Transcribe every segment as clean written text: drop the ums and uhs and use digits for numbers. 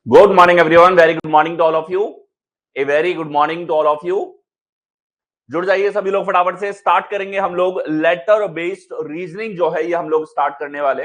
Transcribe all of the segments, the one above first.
Good morning, everyone. Very good morning to all of you. A very good morning to all of you. जुड़ जाइए सभी लोग फटाफट से। स्टार्ट करेंगे हम लोग लेटर बेस्ड रीजनिंग जो है ये हम लोग स्टार्ट करने वाले।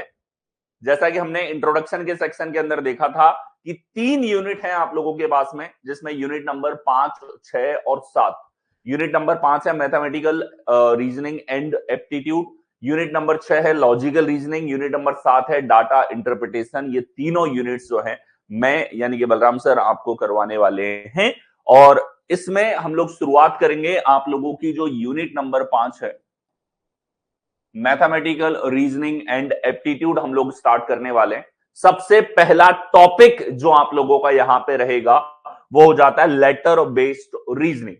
जैसा कि हमने इंट्रोडक्शन के सेक्शन के अंदर देखा था कि 3 यूनिट है आप लोगों के पास में, जिसमें यूनिट नंबर 5, 6 और 7। यूनिट नंबर 5 है mathematical reasoning and aptitude, unit number 6 है लॉजिकल रीजनिंग, यूनिट नंबर 7 है डाटा इंटरप्रिटेशन। ये तीनों यूनिट्स जो है मैं यानी कि बलराम सर आपको करवाने वाले हैं। और इसमें हम लोग शुरुआत करेंगे आप लोगों की जो यूनिट नंबर 5 है मैथमेटिकल रीजनिंग एंड एप्टीट्यूड हम लोग स्टार्ट करने वाले हैं। सबसे पहला टॉपिक जो आप लोगों का यहां पे रहेगा वो हो जाता है लेटर बेस्ड रीजनिंग,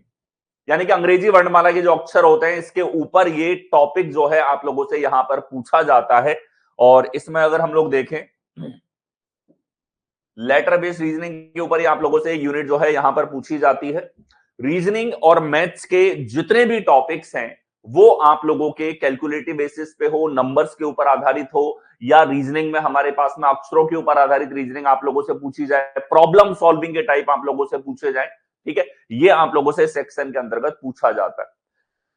यानी कि अंग्रेजी वर्णमाला के जो अक्षर होते हैं इसके ऊपर ये टॉपिक जो है आप लोगों से यहां पर पूछा जाता है। और इसमें अगर हम लोग देखें लेटर बेस्ड रीजनिंग के ऊपर ही आप लोगों से यूनिट जो है यहां पर पूछी जाती है। रीजनिंग और मैथ्स के जितने भी टॉपिक्स हैं वो आप लोगों के कैलकुलेटिव बेसिस पे हो, नंबर्स के ऊपर आधारित हो, या रीजनिंग में हमारे पास में अक्षरों के ऊपर आधारित रीजनिंग आप लोगों से पूछी जाए, प्रॉब्लम सॉल्विंग के टाइप आप लोगों से पूछे जाए, ठीक है, ये आप लोगों से सेक्शन के अंतर्गत पूछा जाता है।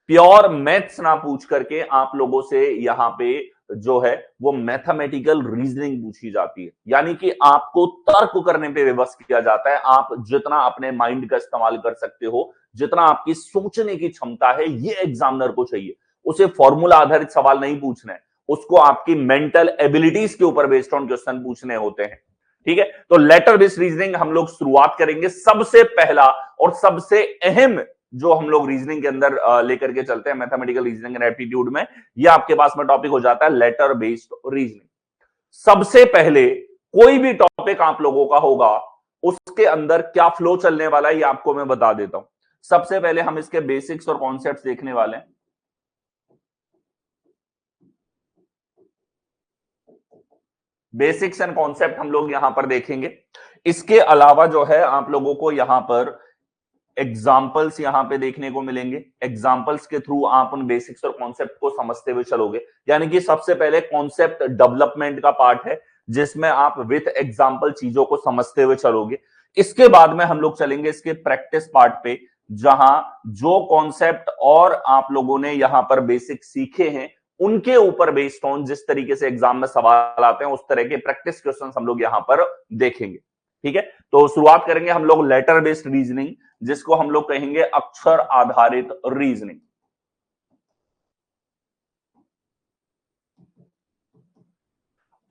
प्योर मैथ्स ना पूछ करके आप लोगों से यहां पे जो है वो मैथमेटिकल रीजनिंग पूछी जाती है, यानी कि आपको तर्क करने पे विवश किया जाता है। आप जितना अपने माइंड का इस्तेमाल कर सकते हो, जितना आपकी सोचने की क्षमता है, ये एग्जामिनर को चाहिए। उसे फॉर्मूला आधारित सवाल नहीं पूछने, उसको आपकी मेंटल एबिलिटीज के ऊपर बेस्ड ऑन क्वेश्चन पूछने होते हैं, ठीक है। तो लेटर बेस्ड रीजनिंग हम लोग शुरुआत करेंगे। सबसे पहला और सबसे अहम जो हम लोग रीजनिंग के अंदर लेकर के चलते हैं मैथमेटिकल रीजनिंग एंड एप्टीट्यूड में, ये आपके पास में टॉपिक हो जाता है लेटर बेस्ड रीजनिंग। सबसे पहले कोई भी टॉपिक आप लोगों का होगा उसके अंदर क्या फ्लो चलने वाला है ये आपको मैं बता देता हूं। सबसे पहले हम इसके बेसिक्स और कॉन्सेप्ट्स देखने वाले हैं। बेसिक्स एंड कॉन्सेप्ट हम लोग यहां पर देखेंगे। इसके अलावा जो है आप लोगों को यहां पर एग्जाम्पल्स यहां पे देखने को मिलेंगे। एग्जाम्पल्स के थ्रू आप उन बेसिक्स और कॉन्सेप्ट को समझते हुए चलोगे, यानी कि सबसे पहले कॉन्सेप्ट डेवलपमेंट का पार्ट है जिसमें आप विथ एग्जाम्पल चीजों को समझते हुए चलोगे। इसके बाद में हम लोग चलेंगे इसके प्रैक्टिस पार्ट पे, जहां जो कॉन्सेप्ट और आप लोगों ने यहां पर बेसिक सीखे हैं उनके ऊपर बेस्ड ऑन जिस तरीके से एग्जाम में सवाल आते हैं उस तरह के प्रैक्टिस क्वेश्चन हम लोग यहां पर देखेंगे, ठीक है। तो शुरुआत करेंगे हम लोग लेटर बेस्ड रीजनिंग, जिसको हम लोग कहेंगे अक्षर आधारित रीजनिंग।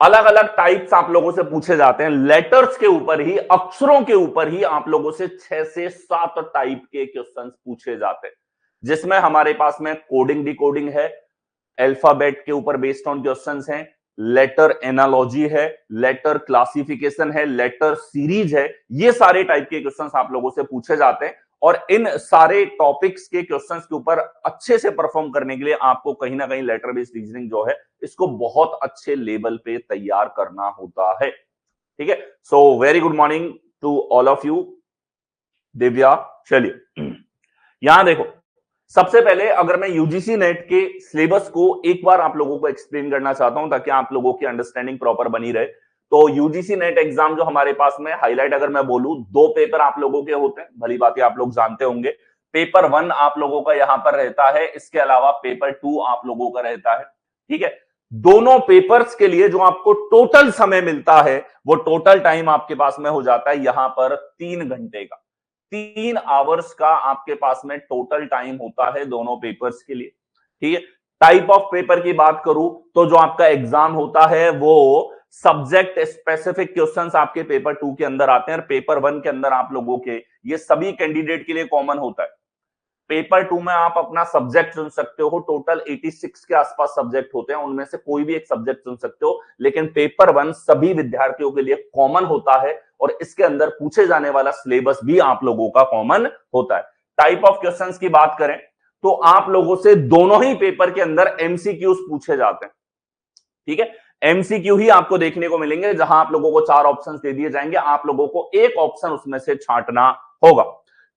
अलग अलग टाइप्स आप लोगों से पूछे जाते हैं लेटर्स के ऊपर ही, अक्षरों के ऊपर ही आप लोगों से 6 से 7 टाइप के क्वेश्चंस पूछे जाते हैं, जिसमें हमारे पास में कोडिंग डिकोडिंग है, अल्फाबेट के ऊपर बेस्ड ऑन क्वेश्चंस हैं, लेटर एनालॉजी है, लेटर क्लासिफिकेशन है, लेटर सीरीज है। ये सारे टाइप के क्वेश्चंस आप लोगों से पूछे जाते हैं। और इन सारे टॉपिक्स के क्वेश्चंस के ऊपर अच्छे से परफॉर्म करने के लिए आपको कहीं ना कहीं लेटर बेस्ड रीजनिंग जो है इसको बहुत अच्छे लेवल पे तैयार करना होता है, ठीक है। So very good morning to all of you. Divya, चलिए यहां देखो, सबसे पहले अगर मैं यूजीसी नेट के सिलेबस को एक बार आप लोगों को एक्सप्लेन करना चाहता हूं ताकि आप लोगों की अंडरस्टैंडिंग प्रॉपर बनी रहे। तो यूजीसी नेट एग्जाम जो हमारे पास में हाईलाइट अगर मैं बोलूं, 2 पेपर आप लोगों के होते हैं, भली बात आप लोग जानते होंगे। पेपर 1 आप लोगों का यहां पर रहता है, इसके अलावा पेपर 2 आप लोगों का रहता है, ठीक है। दोनों पेपर्स के लिए जो आपको टोटल समय मिलता है वो टोटल टाइम आपके पास में हो जाता है यहां पर 3 घंटे का। 3 आवर्स का आपके पास में टोटल टाइम होता है दोनों पेपर्स के लिए, ठीक है। टाइप ऑफ पेपर की बात करूं तो जो आपका एग्जाम होता है वो सब्जेक्ट स्पेसिफिक क्वेश्चंस आपके पेपर 2 के अंदर आते हैं, और पेपर 1 के अंदर आप लोगों के ये सभी कैंडिडेट के लिए कॉमन होता है। पेपर 2 में आप अपना सब्जेक्ट चुन सकते हो, टोटल 86 के आसपास सब्जेक्ट होते हैं, उनमें से कोई भी एक सब्जेक्ट चुन सकते हो, लेकिन पेपर 1 सभी विद्यार्थियों के लिए कॉमन होता है और इसके अंदर पूछे जाने वाला सिलेबस भी आप लोगों का कॉमन होता है। टाइप ऑफ क्वेश्चंस की बात करें तो आप लोगों से दोनों ही पेपर के अंदर एमसीक्यूज पूछे जाते हैं, ठीक है। एमसीक्यू ही आपको देखने को मिलेंगे जहां आप लोगों को 4 ऑप्शंस दे दिए जाएंगे, आप लोगों को एक ऑप्शन उसमें से छांटना होगा।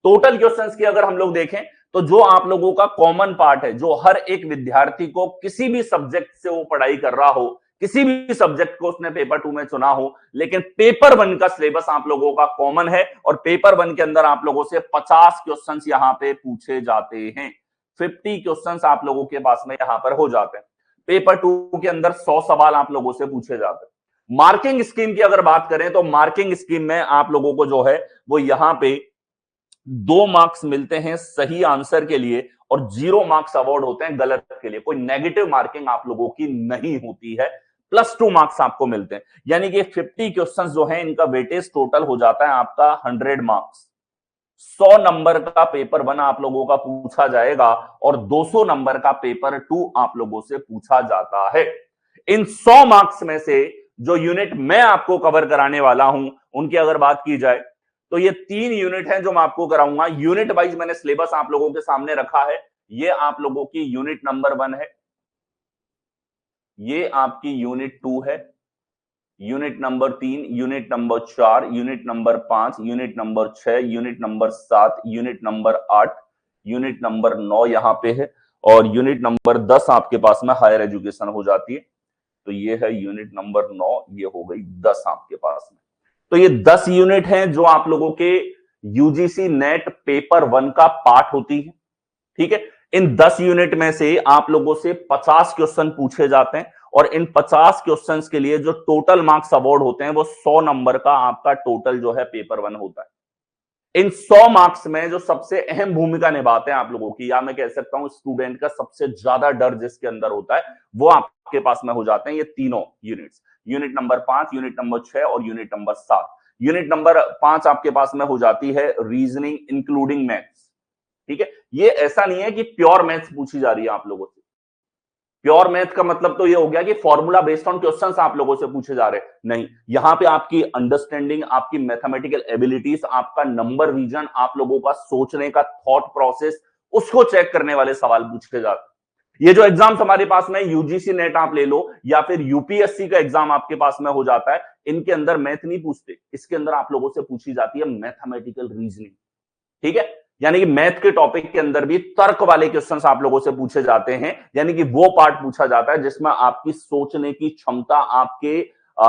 टोटल क्वेश्चंस की अगर हम लोग देखें तो जो आप लोगों का कॉमन पार्ट है, जो हर एक विद्यार्थी को किसी भी सब्जेक्ट से वो पढ़ाई कर रहा हो किसी भी सब्जेक्ट को उसने पेपर 2 में चुना हो, लेकिन पेपर 1 का सिलेबस आप लोगों का कॉमन है और पेपर 1 के अंदर आप लोगों से 50 क्वेश्चंस यहां पे पूछे जाते हैं। 50 क्वेश्चंस आप लोगों के पास में यहां पर हो जाते हैं। पेपर 2 के अंदर 100 सवाल आप लोगों से पूछे जाते हैं। मार्किंग स्कीम की अगर बात करें तो मार्किंग स्कीम में आप लोगों को जो है वो यहां पे 2 मार्क्स मिलते हैं सही आंसर के लिए और 0 मार्क्स अवार्ड होते हैं गलत के लिए। कोई नेगेटिव मार्किंग आप लोगों की नहीं होती है। +2 मार्क्स आपको मिलते हैं, यानी कि 50 क्वेश्चंस जो है इनका वेटेज टोटल हो जाता है आपका 100 मार्क्स। 100 नंबर का पेपर 1 आप लोगों का पूछा जाएगा और 200 नंबर का पेपर 2 आप लोगों से पूछा जाता है। इन 100 मार्क्स में से जो यूनिट मैं आपको कवर कराने वाला हूं उनकी अगर बात की जाए तो ये 3 यूनिट हैं जो मैं आपको कराऊंगा। यूनिट वाइज मैंने सिलेबस आप लोगों के सामने रखा है। ये आप लोगों की यूनिट नंबर 1 है, ये आपकी यूनिट 2 है, unit number 3, unit number 4, unit number 5, unit number 6, unit number 7, unit number 8, unit number 9 यहां पे है और यूनिट नंबर 10 आपके पास में हायर एजुकेशन हो जाती है। तो ये है यूनिट नंबर 9, ये हो गई 10 आपके पास में। तो ये 10 यूनिट हैं जो आप लोगों के यूजीसी नेट पेपर 1 का पार्ट होती है। ठीक है, इन 10 यूनिट में से आप लोगों से 50 क्वेश्चन पूछे जाते हैं और इन 50 क्वेश्चंस के लिए जो टोटल मार्क्स अवार्ड होते हैं वो 100 नंबर का आपका टोटल जो है पेपर 1 होता है। इन 100 मार्क्स में जो सबसे अहम भूमिका निभाते हैं आप लोगों की, या मैं कह सकता हूं स्टूडेंट का सबसे ज्यादा डर जिसके अंदर होता है, वो आपके पास में हो जाते हैं ये तीनों units. Unit number 5, unit number 6 और यूनिट नंबर 7। यूनिट नंबर 5 आपके पास में हो जाती है रीजनिंग इंक्लूडिंग मैथ्स। ठीक है, ये ऐसा नहीं है कि प्योर मैथ्स पूछी जा रही है आप लोगों से। प्योर मैथ का मतलब तो ये हो गया कि फॉर्मूला बेस्ड ऑन क्वेश्चंस आप लोगों से पूछे जा रहे हैं, नहीं, यहां पे आपकी अंडरस्टैंडिंग, आपकी मैथमेटिकल एबिलिटीज, आपका नंबर विजन, आप लोगों का सोचने का थॉट प्रोसेस, उसको चेक करने वाले सवाल पूछे जाते हैं। ये जो एग्जाम्स हमारे पास में यूजीसी नेट आप ले लो या फिर यूपीएससी का एग्जाम आपके पास में हो जाता है, इनके अंदर मैथ नहीं पूछते, इसके अंदर आप लोगों से पूछी जाती है मैथमेटिकल रीजनिंग। ठीक है, यानी कि मैथ के टॉपिक के अंदर भी तर्क वाले क्वेश्चंस आप लोगों से पूछे जाते हैं, यानी कि वो पार्ट पूछा जाता है जिसमें आपकी सोचने की क्षमता, आपके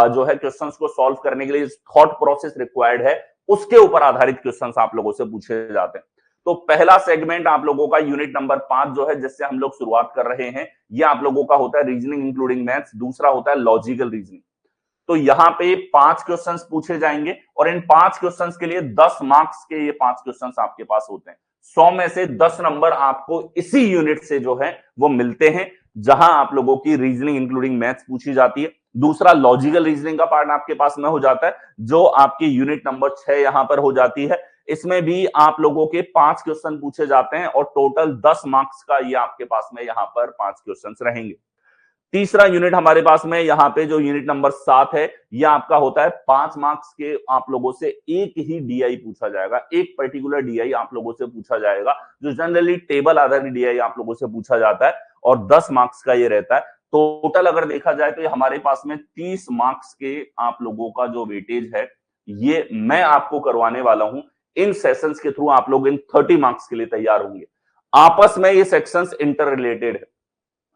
जो है क्वेश्चंस को सॉल्व करने के लिए थॉट प्रोसेस रिक्वायर्ड है, उसके ऊपर आधारित क्वेश्चंस आप लोगों से पूछे जाते हैं। तो पहला सेगमेंट आप लोगों का यूनिट नंबर 5 जो है जिससे हम लोग शुरुआत कर रहे हैं, ये आप लोगों का होता है रीजनिंग इंक्लूडिंग मैथ्स। दूसरा होता है लॉजिकल रीजनिंग। तो यहां पे 5 क्वेश्चंस पूछे जाएंगे और इन 5 क्वेश्चंस के लिए 10 मार्क्स के ये 5 क्वेश्चंस आपके पास होते हैं। 100 में से 10 नंबर आपको इसी यूनिट से जो है वो मिलते हैं जहां आप लोगों की रीजनिंग इंक्लूडिंग मैथ्स पूछी जाती है। दूसरा लॉजिकल रीजनिंग का पार्ट आपके पास में हो जाता है जो आपकी यूनिट नंबर 6 यहां पर हो जाती है। इसमें भी आप लोगों के 5 क्वेश्चन पूछे जाते हैं और टोटल 10 मार्क्स का ये आपके पास में यहां पर 5 क्वेश्चन रहेंगे। तीसरा यूनिट हमारे पास में यहाँ पे जो यूनिट नंबर 7 है, यह आपका होता है 5 मार्क्स के। आप लोगों से एक ही डीआई पूछा जाएगा, एक पर्टिकुलर डीआई आप लोगों से पूछा जाएगा, जो जनरली टेबल आधारित डीआई आप लोगों से पूछा जाता है और 10 मार्क्स का ये रहता है। टोटल अगर देखा जाए तो हमारे पास में 30 मार्क्स के आप लोगों का जो वेटेज है, ये मैं आपको करवाने वाला हूं। इन सेशंस के थ्रू आप लोग इन 30 मार्क्स के लिए तैयार होंगे। आपस में ये सेक्शंस इंटर रिलेटेड है।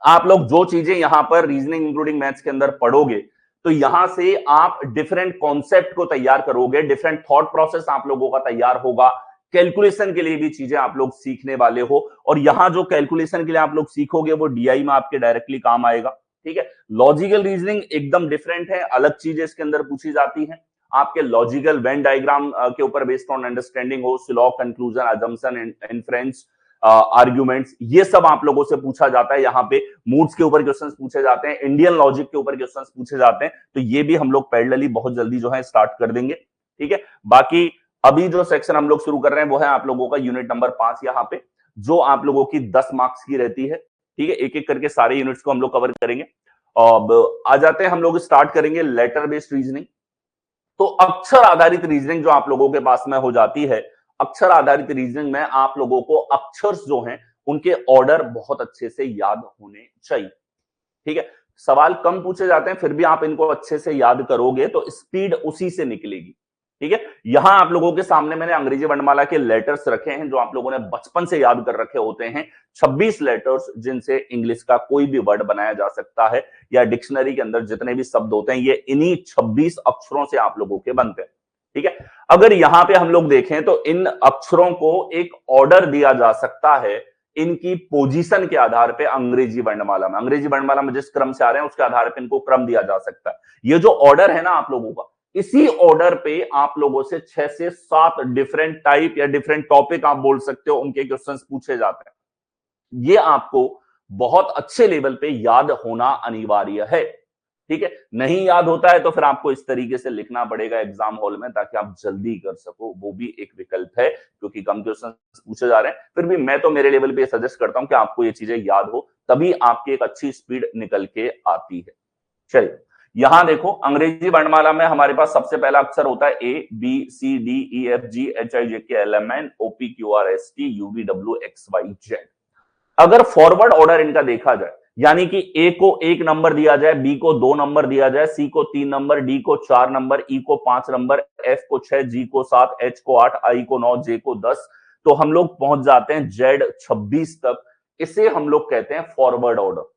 आप लोग जो चीजें यहां पर रीजनिंग इंक्लूडिंग मैथ्स के अंदर पढ़ोगे, तो यहां से आप डिफरेंट कॉन्सेप्ट को तैयार करोगे, डिफरेंट थॉट प्रोसेस आप लोगों का तैयार होगा। कैलकुलेशन के लिए भी चीजें आप लोग सीखने वाले हो और यहां जो कैलकुलेशन के लिए आप लोग सीखोगे वो डीआई में आपके डायरेक्टली काम आएगा। ठीक है, लॉजिकल रीजनिंग एकदम डिफरेंट है, अलग चीजें इसके अंदर पूछी जाती हैं। आपके लॉजिकल वेन डायग्राम के ऊपर बेस्ड ऑन अंडरस्टैंडिंग हो, सिलॉग, कंक्लूजन, अजम्पशन, इन्फ्रेंस, आर्ग्यूमेंट्स, ये सब आप लोगों से पूछा जाता है। यहाँ पे मूड्स के ऊपर क्वेश्चंस पूछे जाते हैं, इंडियन लॉजिक के ऊपर क्वेश्चंस पूछे जाते हैं। तो ये भी हम लोग पैरेलली बहुत जल्दी जो है स्टार्ट कर देंगे। ठीक है, बाकी अभी जो सेक्शन हम लोग शुरू कर रहे हैं वो है आप लोगों का यूनिट नंबर 5 यहाँ पे, जो आप लोगों की 10 मार्क्स की रहती है। ठीक है, एक एक करके सारे यूनिट्स को हम लोग कवर करेंगे। अब आ जाते हैं, हम लोग स्टार्ट करेंगे लेटर बेस्ड रीजनिंग। तो अक्षर आधारित रीजनिंग जो आप लोगों के पास में हो जाती है, अक्षर आधारित रीजनिंग में आप लोगों को अक्षर्स जो हैं उनके ऑर्डर बहुत अच्छे से याद होने चाहिए। ठीक है, सवाल कम पूछे जाते हैं फिर भी आप इनको अच्छे से याद करोगे तो स्पीड उसी से निकलेगी। ठीक है। यहां आप लोगों के सामने मैंने अंग्रेजी वर्णमाला के लेटर्स रखे हैं जो आप लोगों ने बचपन से याद कर रखे होते हैं। 26 लेटर्स जिनसे इंग्लिश का कोई भी वर्ड बनाया जा सकता है, या डिक्शनरी के अंदर जितने भी शब्द होते हैं ये इन्हीं 26 अक्षरों से आप लोगों के बनते हैं। ठीक है। अगर यहां पे हम लोग देखें तो इन अक्षरों को एक ऑर्डर दिया जा सकता है इनकी पोजीशन के आधार पे। अंग्रेजी वर्णमाला में जिस क्रम से आ रहे हैं उसके आधार पे इनको क्रम दिया जा सकता है। ये जो ऑर्डर है ना आप लोगों का, इसी ऑर्डर पे आप लोगों से 6 से 7 डिफरेंट टाइप या डिफरेंट टॉपिक आप बोल सकते हो उनके क्वेश्चंस पूछे जाते हैं। ये आपको बहुत अच्छे लेवल पे याद होना अनिवार्य है। ठीक है। नहीं याद होता है तो फिर आपको इस तरीके से लिखना पड़ेगा एग्जाम हॉल में ताकि आप जल्दी कर सको, वो भी एक विकल्प है क्योंकि कम क्वेश्चन पूछे जा रहे हैं। फिर भी मैं तो मेरे लेवल पे सजेस्ट करता हूं कि आपको ये चीजें याद हो, तभी आपकी एक अच्छी स्पीड निकल के आती है। चलिए यहां देखो, अंग्रेजी वर्णमाला में हमारे पास सबसे पहला अक्षर होता है A, B, C, D, E, F, G, H, I, J, K, L, M, N, O, P, Q, R, S, T, U, V, W, X, Y, Z. अगर फॉरवर्ड ऑर्डर इनका देखा जाए, यानी कि ए को 1 नंबर दिया जाए, बी को 2 नंबर दिया जाए, सी को 3 नंबर, डी को 4 नंबर, ई को 5 नंबर, एफ को 6, जी को 7, एच को 8, आई को 9, जे को 10, तो हम लोग पहुंच जाते हैं जेड 26 तक। इसे हम लोग कहते हैं फॉरवर्ड ऑर्डर,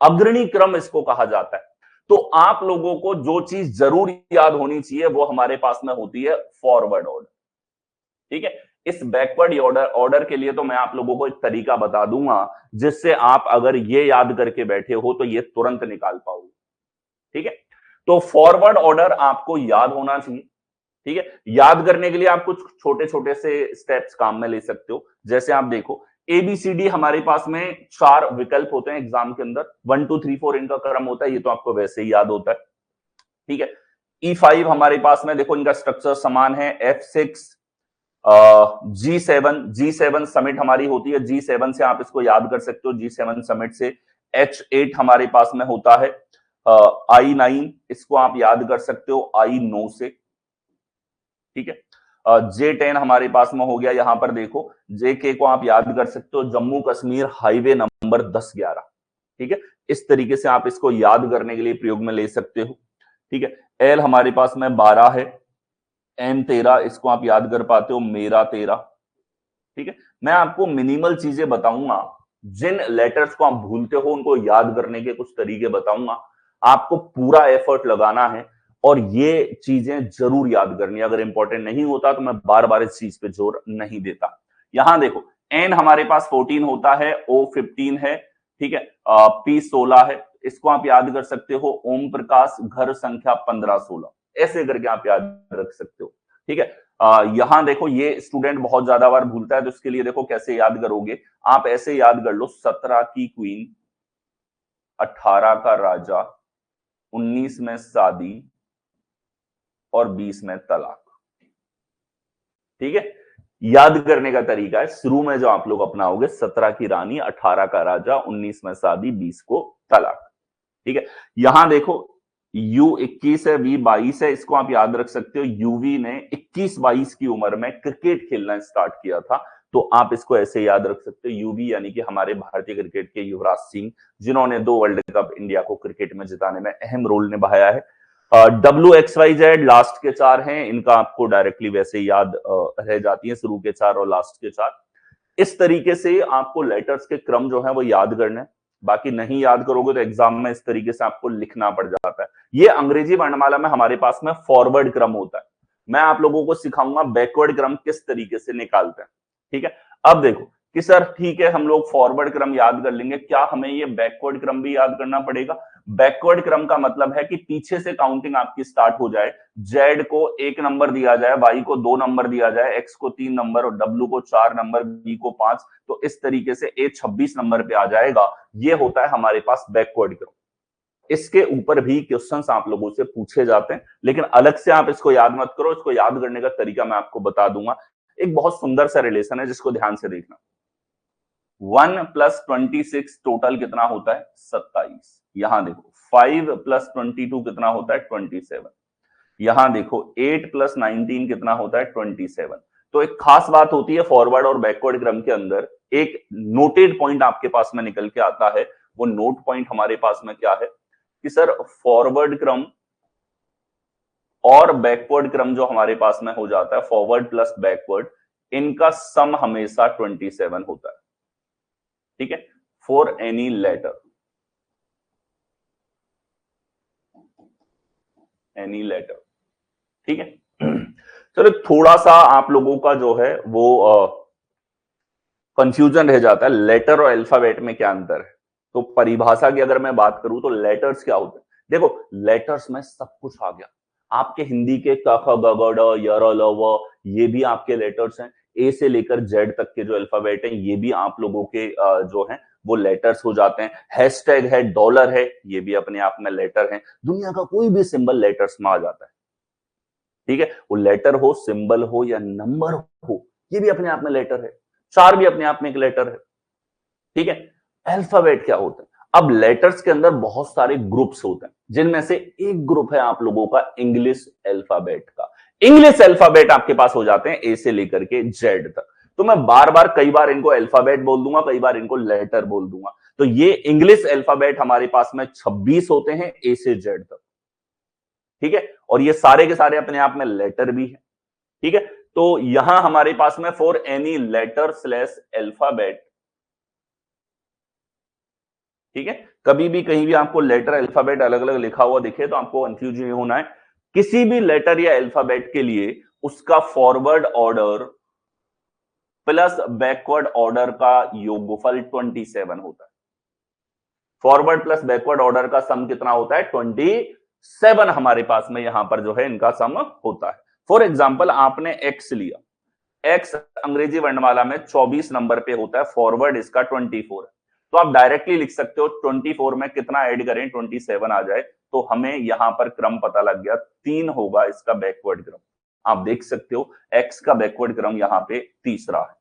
अग्रणी क्रम इसको कहा जाता है। तो आप लोगों को जो चीज जरूर याद होनी चाहिए वो हमारे पास में होती है फॉरवर्ड ऑर्डर। ठीक है। इस बैकवर्ड ऑर्डर के लिए तो मैं आप लोगों को एक तरीका बता दूंगा जिससे आप अगर ये याद करके बैठे हो तो ये तुरंत निकाल पाओगे। ठीक है। तो फॉरवर्ड ऑर्डर आपको याद होना चाहिए। ठीक है। याद करने के लिए आप कुछ छोटे छोटे से स्टेप्स काम में ले सकते हो। जैसे आप देखो, एबीसीडी हमारे पास में 4 विकल्प होते हैं एग्जाम के अंदर, 1 2 3 4 इनका क्रम होता है, ये तो आपको वैसे ही याद होता है। ठीक है। E5 हमारे पास में देखो, इनका स्ट्रक्चर समान है। F6, G7 समिट हमारी होती है, G7 से आप इसको याद कर सकते हो, G7 समिट से। H8 हमारे पास में होता है, I9 इसको आप याद कर सकते हो I9 से। ठीक है। J10 हमारे पास में हो गया, यहां पर देखो JK को आप याद कर सकते हो जम्मू कश्मीर हाईवे नंबर 1011। ठीक है। इस तरीके से आप इसको याद करने के लिए प्रयोग में ले सकते हो। ठीक है। L हमारे पास में 12 है, M13 इसको आप याद कर पाते हो, मेरा 13। ठीक है। मैं आपको मिनिमल चीजें बताऊंगा, जिन लेटर्स को आप भूलते हो उनको याद करने के कुछ तरीके बताऊंगा। आपको पूरा एफर्ट लगाना है और ये चीजें जरूर याद करनी है। अगर इंपॉर्टेंट नहीं होता तो मैं बार बार इस चीज पे जोर नहीं देता। यहां देखो, एन हमारे पास 14 होता है, ओ 15 है। ठीक है। पी 16 है, इसको आप याद कर सकते हो। ओम प्रकाश घर संख्या 15 16, ऐसे करके आप याद रख सकते हो। ठीक है। यहां देखो, ये स्टूडेंट बहुत ज्यादा बार भूलता है, तो इसके लिए देखो कैसे याद करोगे। आप ऐसे याद कर लो, 17 की क्वीन, 18 का राजा, 19 में शादी और 20 में तलाक। ठीक है। याद करने का तरीका है, शुरू में जो आप लोग अपनाओगे, 17 की रानी, 18 का राजा, 19 में शादी, 20 को तलाक। ठीक है। यहां देखो, U21 है, V22 है, इसको आप याद रख सकते हो। यूवी ने 21-22 की उम्र में क्रिकेट खेलना स्टार्ट किया था, तो आप इसको ऐसे याद रख सकते हो। यूवी यानी कि हमारे भारतीय क्रिकेट के युवराज सिंह, जिन्होंने 2 वर्ल्ड कप इंडिया को क्रिकेट में जिताने में अहम रोल निभाया है। WXYZ लास्ट के 4 हैं, इनका आपको डायरेक्टली वैसे याद रह जाती है, शुरू के 4 और लास्ट के 4। इस तरीके से आपको लेटर्स के क्रम जो है वो याद करने हैं। बाकी नहीं याद करोगे तो एग्जाम में इस तरीके से आपको लिखना पड़ जाता है। ये अंग्रेजी वर्णमाला में हमारे पास में फॉरवर्ड क्रम होता है। मैं आप लोगों को सिखाऊंगा बैकवर्ड क्रम किस तरीके से निकालते हैं। ठीक है। अब देखो कि सर ठीक है, हम लोग फॉरवर्ड क्रम याद कर लेंगे, क्या हमें ये बैकवर्ड क्रम भी याद करना पड़ेगा? बैकवर्ड क्रम का मतलब है कि पीछे से काउंटिंग आपकी स्टार्ट हो जाए। जेड को 1 नंबर दिया जाए, वाई को 2 नंबर दिया जाए, एक्स को 3 नंबर और डब्ल्यू को 4 नंबर, बी को 5, तो इस तरीके से ए 26 नंबर पे आ जाएगा। ये होता है हमारे पास बैकवर्ड क्रम। इसके ऊपर भी क्वेश्चंस आप लोगों से पूछे जाते हैं, लेकिन अलग से आप इसको याद मत करो। इसको याद करने का तरीका मैं आपको बता दूंगा। एक बहुत सुंदर सा रिलेशन है जिसको ध्यान से देखना। 1 + 26 टोटल कितना होता है? 27। यहां देखो 5 + 22 कितना होता है? 27। यहां देखो 8 + 19 कितना होता है? 27। तो एक खास बात होती है फॉरवर्ड और बैकवर्ड क्रम के अंदर, एक नोटेड पॉइंट आपके पास में निकल के आता है। वो नोट पॉइंट हमारे पास में क्या है कि सर फॉरवर्ड क्रम और बैकवर्ड क्रम जो हमारे पास में हो जाता है, फॉरवर्ड प्लस बैकवर्ड, इनका सम हमेशा 27 होता है। ठीक है, for any letter, any letter. ठीक है, चलो थोड़ा सा आप लोगों का जो है वो कंफ्यूजन रह जाता है, लेटर और अल्फाबेट में क्या अंतर है। तो परिभाषा की अगर मैं बात करूं तो लेटर्स क्या होते हैं, देखो लेटर्स में सब कुछ आ गया। आपके हिंदी के क ख ग घ ड़ य र ल व, ये भी आपके लेटर्स हैं। ए से लेकर जेड तक के जो अल्फाबेट हैं ये भी आप लोगों के जो हैं वो लेटर्स हो जाते हैं। हैशटैग है, डॉलर है, ये भी अपने आप में लेटर है। दुनिया का कोई भी सिंबल लेटर्स में आ जाता है। ठीक है, वो लेटर हो, सिंबल हो या नंबर हो, ये भी अपने आप में लेटर है। चार भी अपने आप में एक लेटर है। ठीक है, अल्फाबेट क्या होता है, अब लेटर्स के अंदर बहुत सारे ग्रुप्स होते हैं, जिनमें से एक ग्रुप है आप लोगों का इंग्लिश अल्फाबेट का। इंग्लिश अल्फाबेट आपके पास हो जाते हैं ए से लेकर के जेड तक। तो मैं बार बार कई बार इनको अल्फाबेट बोल दूंगा, कई बार इनको लेटर बोल दूंगा। तो ये इंग्लिश अल्फाबेट हमारे पास में 26 होते हैं ए से जेड तक। ठीक है, और ये सारे के सारे अपने आप में लेटर भी है। ठीक है, तो यहां हमारे पास में for any letter slash alphabet, ठीक है, कभी भी कहीं भी आपको लेटर अल्फाबेट अलग अलग लिखा हुआ दिखे तो आपको कंफ्यूज नहीं होना है। किसी भी लेटर या अल्फाबेट के लिए उसका forward order plus backward order का योगफल 27 होता है। फॉरवर्ड प्लस बैकवर्ड ऑर्डर का सम कितना होता है, 27 हमारे पास में यहां पर जो है इनका सम होता है। फॉर एग्जाम्पल आपने एक्स लिया, एक्स अंग्रेजी वर्णमाला में 24 नंबर पे होता है, फॉरवर्ड इसका 24 है। तो आप डायरेक्टली लिख सकते हो 24 में कितना ऐड करें 27 आ जाए, तो हमें यहां पर क्रम पता लग गया, 3 होगा इसका बैकवर्ड क्रम। आप देख सकते हो एक्स का बैकवर्ड क्रम यहां पे तीसरा है।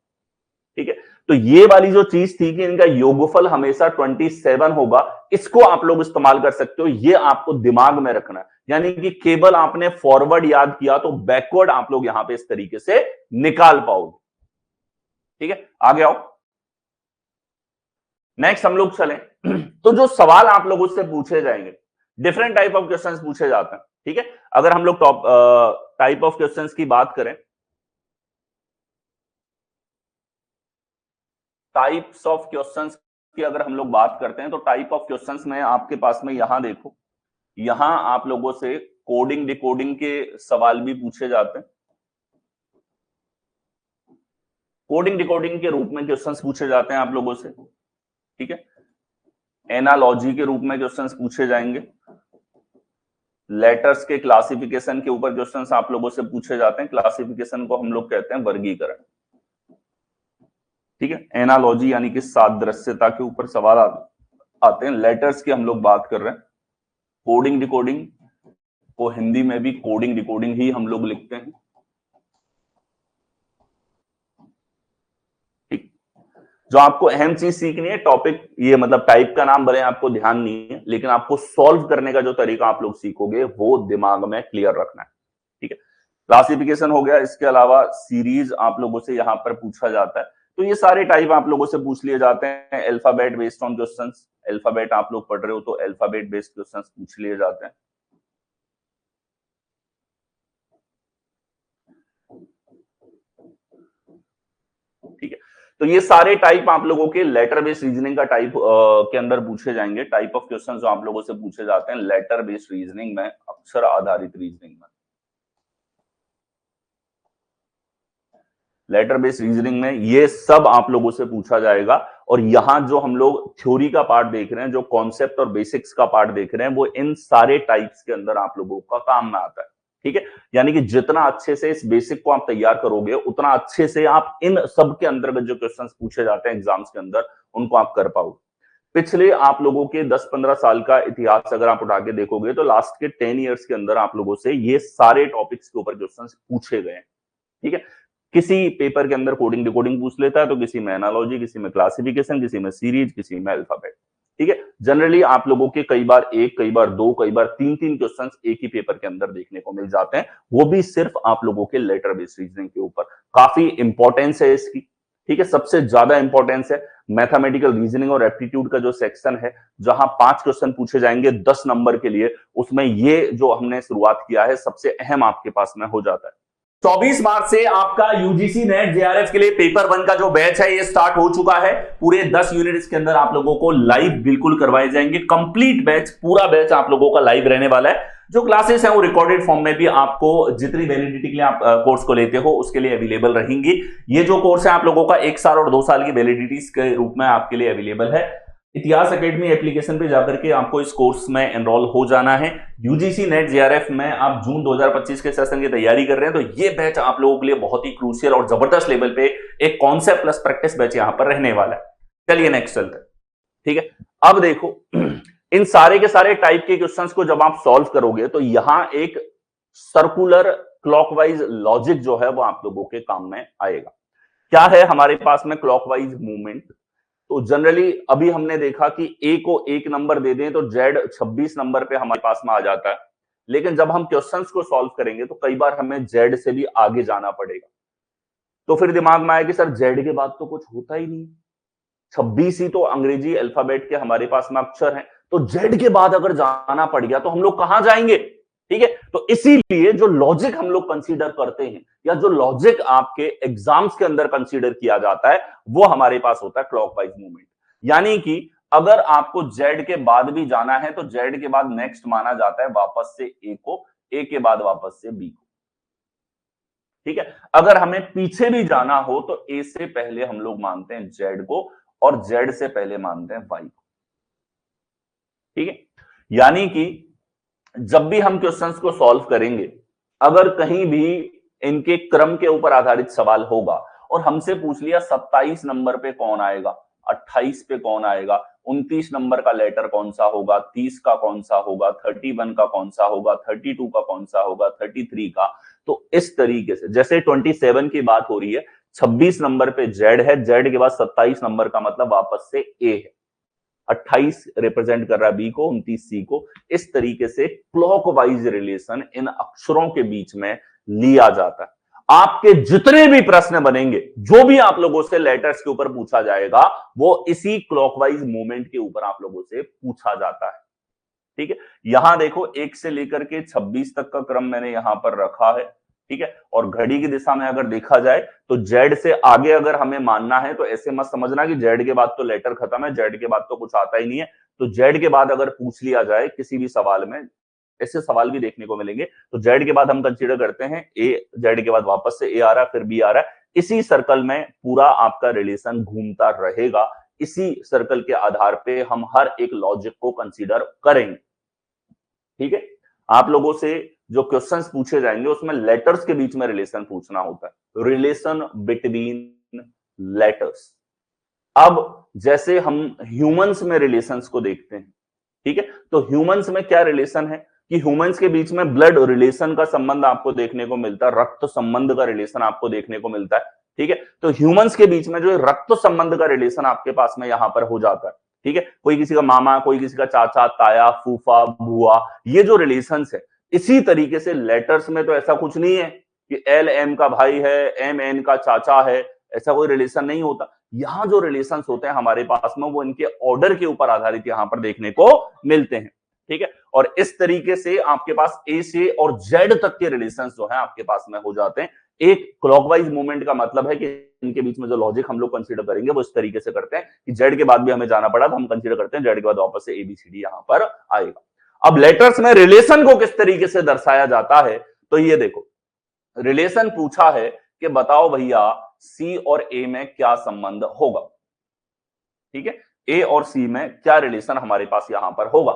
ठीक है, तो ये वाली जो चीज थी कि इनका योगफल हमेशा 27 होगा, इसको आप लोग इस्तेमाल कर सकते हो। ये आपको दिमाग में रखना है, यानी कि केवल आपने फॉरवर्ड याद किया तो बैकवर्ड आप लोग यहां पे इस तरीके से निकाल पाओगे। ठीक है, आगे आओ, नेक्स्ट हम लोग चलें। तो जो सवाल आप लोगों से पूछे जाएंगे, डिफरेंट टाइप ऑफ क्वेश्चंस पूछे जाते हैं। ठीक है, अगर हम लोग टॉप टाइप ऑफ क्वेश्चंस की बात करें, टाइप्स ऑफ क्वेश्चंस की अगर हम लोग बात करते हैं, तो टाइप ऑफ क्वेश्चंस में आपके पास में यहां देखो, यहां आप लोगों से कोडिंग डिकोडिंग के सवाल भी पूछे जाते हैं। कोडिंग डिकोडिंग के रूप में क्वेश्चंस पूछे जाते हैं आप लोगों से। ठीक है, एनालॉजी के रूप में क्वेश्चंस पूछे जाएंगे। लेटर्स के क्लासिफिकेशन के ऊपर क्वेश्चंस आप लोगों से पूछे जाते हैं। क्लासिफिकेशन को हम लोग कहते हैं वर्गीकरण। ठीक है, एनालॉजी यानी कि सादृश्यता के ऊपर सवाल आते हैं। लेटर्स की हम लोग बात कर रहे हैं। कोडिंग डिकोडिंग को हिंदी में भी कोडिंग डिकोडिंग ही हम लोग लिखते हैं। ठीक, जो आपको अहम चीज सीखनी है, टॉपिक ये मतलब टाइप का नाम भले आपको ध्यान नहीं है, लेकिन आपको सॉल्व करने का जो तरीका आप लोग सीखोगे वो दिमाग में क्लियर रखना है। ठीक है, क्लासिफिकेशन हो गया, इसके अलावा सीरीज आप लोगों से यहां पर पूछा जाता है। तो ये सारे टाइप आप लोगों से पूछ लिए जाते हैं। Alphabet based on questions, alphabet आप लोग पढ़ रहे हो तो अल्फाबेट बेस्ड क्वेश्चंस पूछ लिए जाते हैं। ठीक है, तो ये सारे टाइप आप लोगों के लेटर बेस्ड रीजनिंग का टाइप के अंदर पूछे जाएंगे। टाइप ऑफ क्वेश्चंस जो आप लोगों से पूछे जाते हैं लेटर बेस्ड रीजनिंग में, अक्षर आधारित रीजनिंग में। लेटर बेस्ड रीजनिंग में ये सब आप लोगों से पूछा जाएगा। और यहां जो हम लोग थ्योरी का पार्ट देख रहे हैं, जो कॉन्सेप्ट और बेसिक्स का पार्ट देख रहे हैं, वो इन सारे टाइप्स के अंदर आप लोगों का काम में आता है। ठीक है, यानी कि जितना अच्छे से इस बेसिक को आप तैयार करोगे, उतना अच्छे से आप इन सब के अंतर्गत जो क्वेश्चंस पूछे जाते हैं एग्जाम्स के अंदर, उनको आप कर पाओगे। पिछले आप लोगों के 10-15 साल का इतिहास अगर आप उठा के देखोगे, तो लास्ट के 10 ईयर्स के अंदर आप लोगों से ये सारे टॉपिक्स के ऊपर क्वेश्चंस पूछे गए हैं। ठीक है, किसी पेपर के अंदर कोडिंग डिकोडिंग पूछ लेता है, तो किसी में एनालॉजी, किसी में क्लासिफिकेशन, किसी में सीरीज, किसी में अल्फाबेट। ठीक है, जनरली आप लोगों के कई बार एक, कई बार दो, कई बार तीन क्वेश्चंस एक ही पेपर के अंदर देखने को मिल जाते हैं, वो भी सिर्फ आप लोगों के लेटर बेस्ड रीजनिंग के ऊपर। काफी इंपॉर्टेंस है इसकी। ठीक है, सबसे ज्यादा इंपॉर्टेंस है। मैथमेटिकल रीजनिंग और एप्टीट्यूड का जो सेक्शन है, जहां 5 क्वेश्चन पूछे जाएंगे 10 नंबर के लिए, उसमें ये जो हमने शुरुआत किया है सबसे अहम आपके पास में हो जाता है। 24 मार्च से आपका यूजीसी नेट जेआरएफ के लिए पेपर 1 का जो बैच है ये स्टार्ट हो चुका है। पूरे 10 यूनिट्स के अंदर आप लोगों को लाइव बिल्कुल करवाए जाएंगे। कंप्लीट बैच, पूरा बैच आप लोगों का लाइव रहने वाला है। जो क्लासेस हैं वो रिकॉर्डेड फॉर्म में भी आपको जितनी वैलिडिटी के लिए आप कोर्स को लेते हो उसके लिए अवेलेबल रहेंगी। ये जो कोर्स है आप लोगों का 1 साल और 2 साल की वैलिडिटी के रूप में आपके लिए अवेलेबल है। इतिहास एकेडमी एप्लीकेशन पे जाकर के आपको इस कोर्स में एनरोल हो जाना है। यूजीसी नेट जेआरएफ में आप जून 2025 के सेशन की तैयारी कर रहे हैं तो ये बैच आप लोगों के लिए बहुत ही क्रूशियल और जबरदस्त लेवल पे एक कॉन्सेप्ट प्लस प्रैक्टिस बैच यहां पर रहने वाला है। चलिए नेक्स्ट चलते हैं। ठीक है, अब देखो इन सारे के सारे टाइप के क्वेश्चंस को जब आप सॉल्व करोगे तो यहां एक सर्कुलर क्लॉकवाइज लॉजिक जो है वो आप लोगों के काम में आएगा। क्या है हमारे पास में क्लॉकवाइज मूवमेंट? तो जनरली अभी हमने देखा कि ए को 1 नंबर दे दें तो जेड 26 नंबर पे हमारे पास में आ जाता है। लेकिन जब हम क्वेश्चंस को सॉल्व करेंगे तो कई बार हमें जेड से भी आगे जाना पड़ेगा। तो फिर दिमाग में आया कि सर जेड के बाद तो कुछ होता ही नहीं, 26 ही तो अंग्रेजी अल्फाबेट के हमारे पास में अक्षर हैं, तो जेड के बाद अगर जाना पड़ गया तो हम लोग कहां जाएंगे? ठीक है, तो इसीलिए जो लॉजिक हम लोग कंसीडर करते हैं या जो लॉजिक आपके एग्जाम्स के अंदर कंसीडर किया जाता है वो हमारे पास होता है क्लॉकवाइज मूवमेंट। यानी कि अगर आपको जेड के बाद भी जाना है तो जेड के बाद नेक्स्ट माना जाता है वापस से ए को, ए के बाद वापस से बी को। ठीक है, अगर हमें पीछे भी जाना हो तो ए से पहले हम लोग मानते हैं जेड को और जेड से पहले मानते हैं वाई को। ठीक है, यानी कि जब भी हम क्वेश्चंस को सॉल्व करेंगे, अगर कहीं भी इनके क्रम के ऊपर आधारित सवाल होगा और हमसे पूछ लिया 27 नंबर पे कौन आएगा, 28 पे कौन आएगा, 29 नंबर का लेटर कौन सा होगा, 30 का कौन सा होगा, 31 का कौन सा होगा, 32 का कौन सा होगा, 33 का, तो इस तरीके से जैसे 27 की बात हो रही है, 26 नंबर पे जेड है, जेड के बाद 27 नंबर का मतलब वापस से ए है, 28 रिप्रेजेंट कर रहा है बी को, 29 सी को। इस तरीके से क्लॉकवाइज रिलेशन इन अक्षरों के बीच में लिया जाता है। आपके जितने भी प्रश्न बनेंगे, जो भी आप लोगों से लेटर्स के ऊपर पूछा जाएगा, वो इसी क्लॉकवाइज मूवमेंट के ऊपर आप लोगों से पूछा जाता है। ठीक है, यहां देखो 1 से लेकर के 26 तक का क्रम मैंने यहां पर रखा है। ठीक है, और घड़ी की दिशा में अगर देखा जाए तो जेड से आगे अगर हमें मानना है तो ऐसे मत समझना कि जेड के बाद तो लेटर खत्म है, जेड के बाद तो कुछ आता ही नहीं है। तो जेड के बाद अगर पूछ लिया जाए किसी भी सवाल में, ऐसे सवाल भी देखने को मिलेंगे, तो जेड के बाद हम कंसीडर करते हैं ए, जेड के बाद वापस से ए आ रहा है, फिर बी आ रहा है। इसी सर्कल में पूरा आपका रिलेशन घूमता रहेगा। इसी सर्कल के आधार पे हम हर एक लॉजिक को कंसीडर करेंगे। ठीक है, आप लोगों से जो क्वेश्चंस पूछे जाएंगे उसमें लेटर्स के बीच में रिलेशन पूछना होता है, रिलेशन बिटवीन लेटर्स। अब जैसे हम ह्यूमंस में रिलेशंस को देखते हैं, ठीक है, तो ह्यूमंस में क्या रिलेशन है कि ह्यूमंस के बीच में ब्लड रिलेशन का संबंध आपको देखने को मिलता है, रक्त संबंध का रिलेशन आपको देखने को मिलता है। ठीक है, तो ह्यूमंस के बीच में जो रक्त संबंध का रिलेशन आपके पास में यहां पर हो जाता है। ठीक है, कोई किसी का मामा, कोई किसी का चाचा, ताया, फूफा, बुआ, ये जो रिलेशंस है, इसी तरीके से लेटर्स में तो ऐसा कुछ नहीं है कि एल एम का भाई है, एम एन का चाचा है, ऐसा कोई रिलेशन नहीं होता। यहां जो रिलेशंस होते हैं हमारे पास में वो इनके ऑर्डर के ऊपर आधारित यहां पर देखने को मिलते हैं। ठीक है, और इस तरीके से आपके पास ए से और जेड तक के रिलेशंस जो है आपके पास में हो जाते हैं। एक क्लॉकवाइज मूवमेंट का मतलब है कि इनके बीच में जो लॉजिक हम लोग कंसीडर करेंगे वो इस तरीके से करते हैं कि जेड के बाद भी हमें जाना पड़ा तो हम कंसीडर करते हैं जेड के बाद वापस से एबीसीडी यहां पर आएगा। अब लेटर्स में रिलेशन को किस तरीके से दर्शाया जाता है, तो ये देखो, रिलेशन पूछा है कि बताओ भैया सी और ए में क्या संबंध होगा। ठीक है, ए और सी में क्या रिलेशन हमारे पास यहां पर होगा,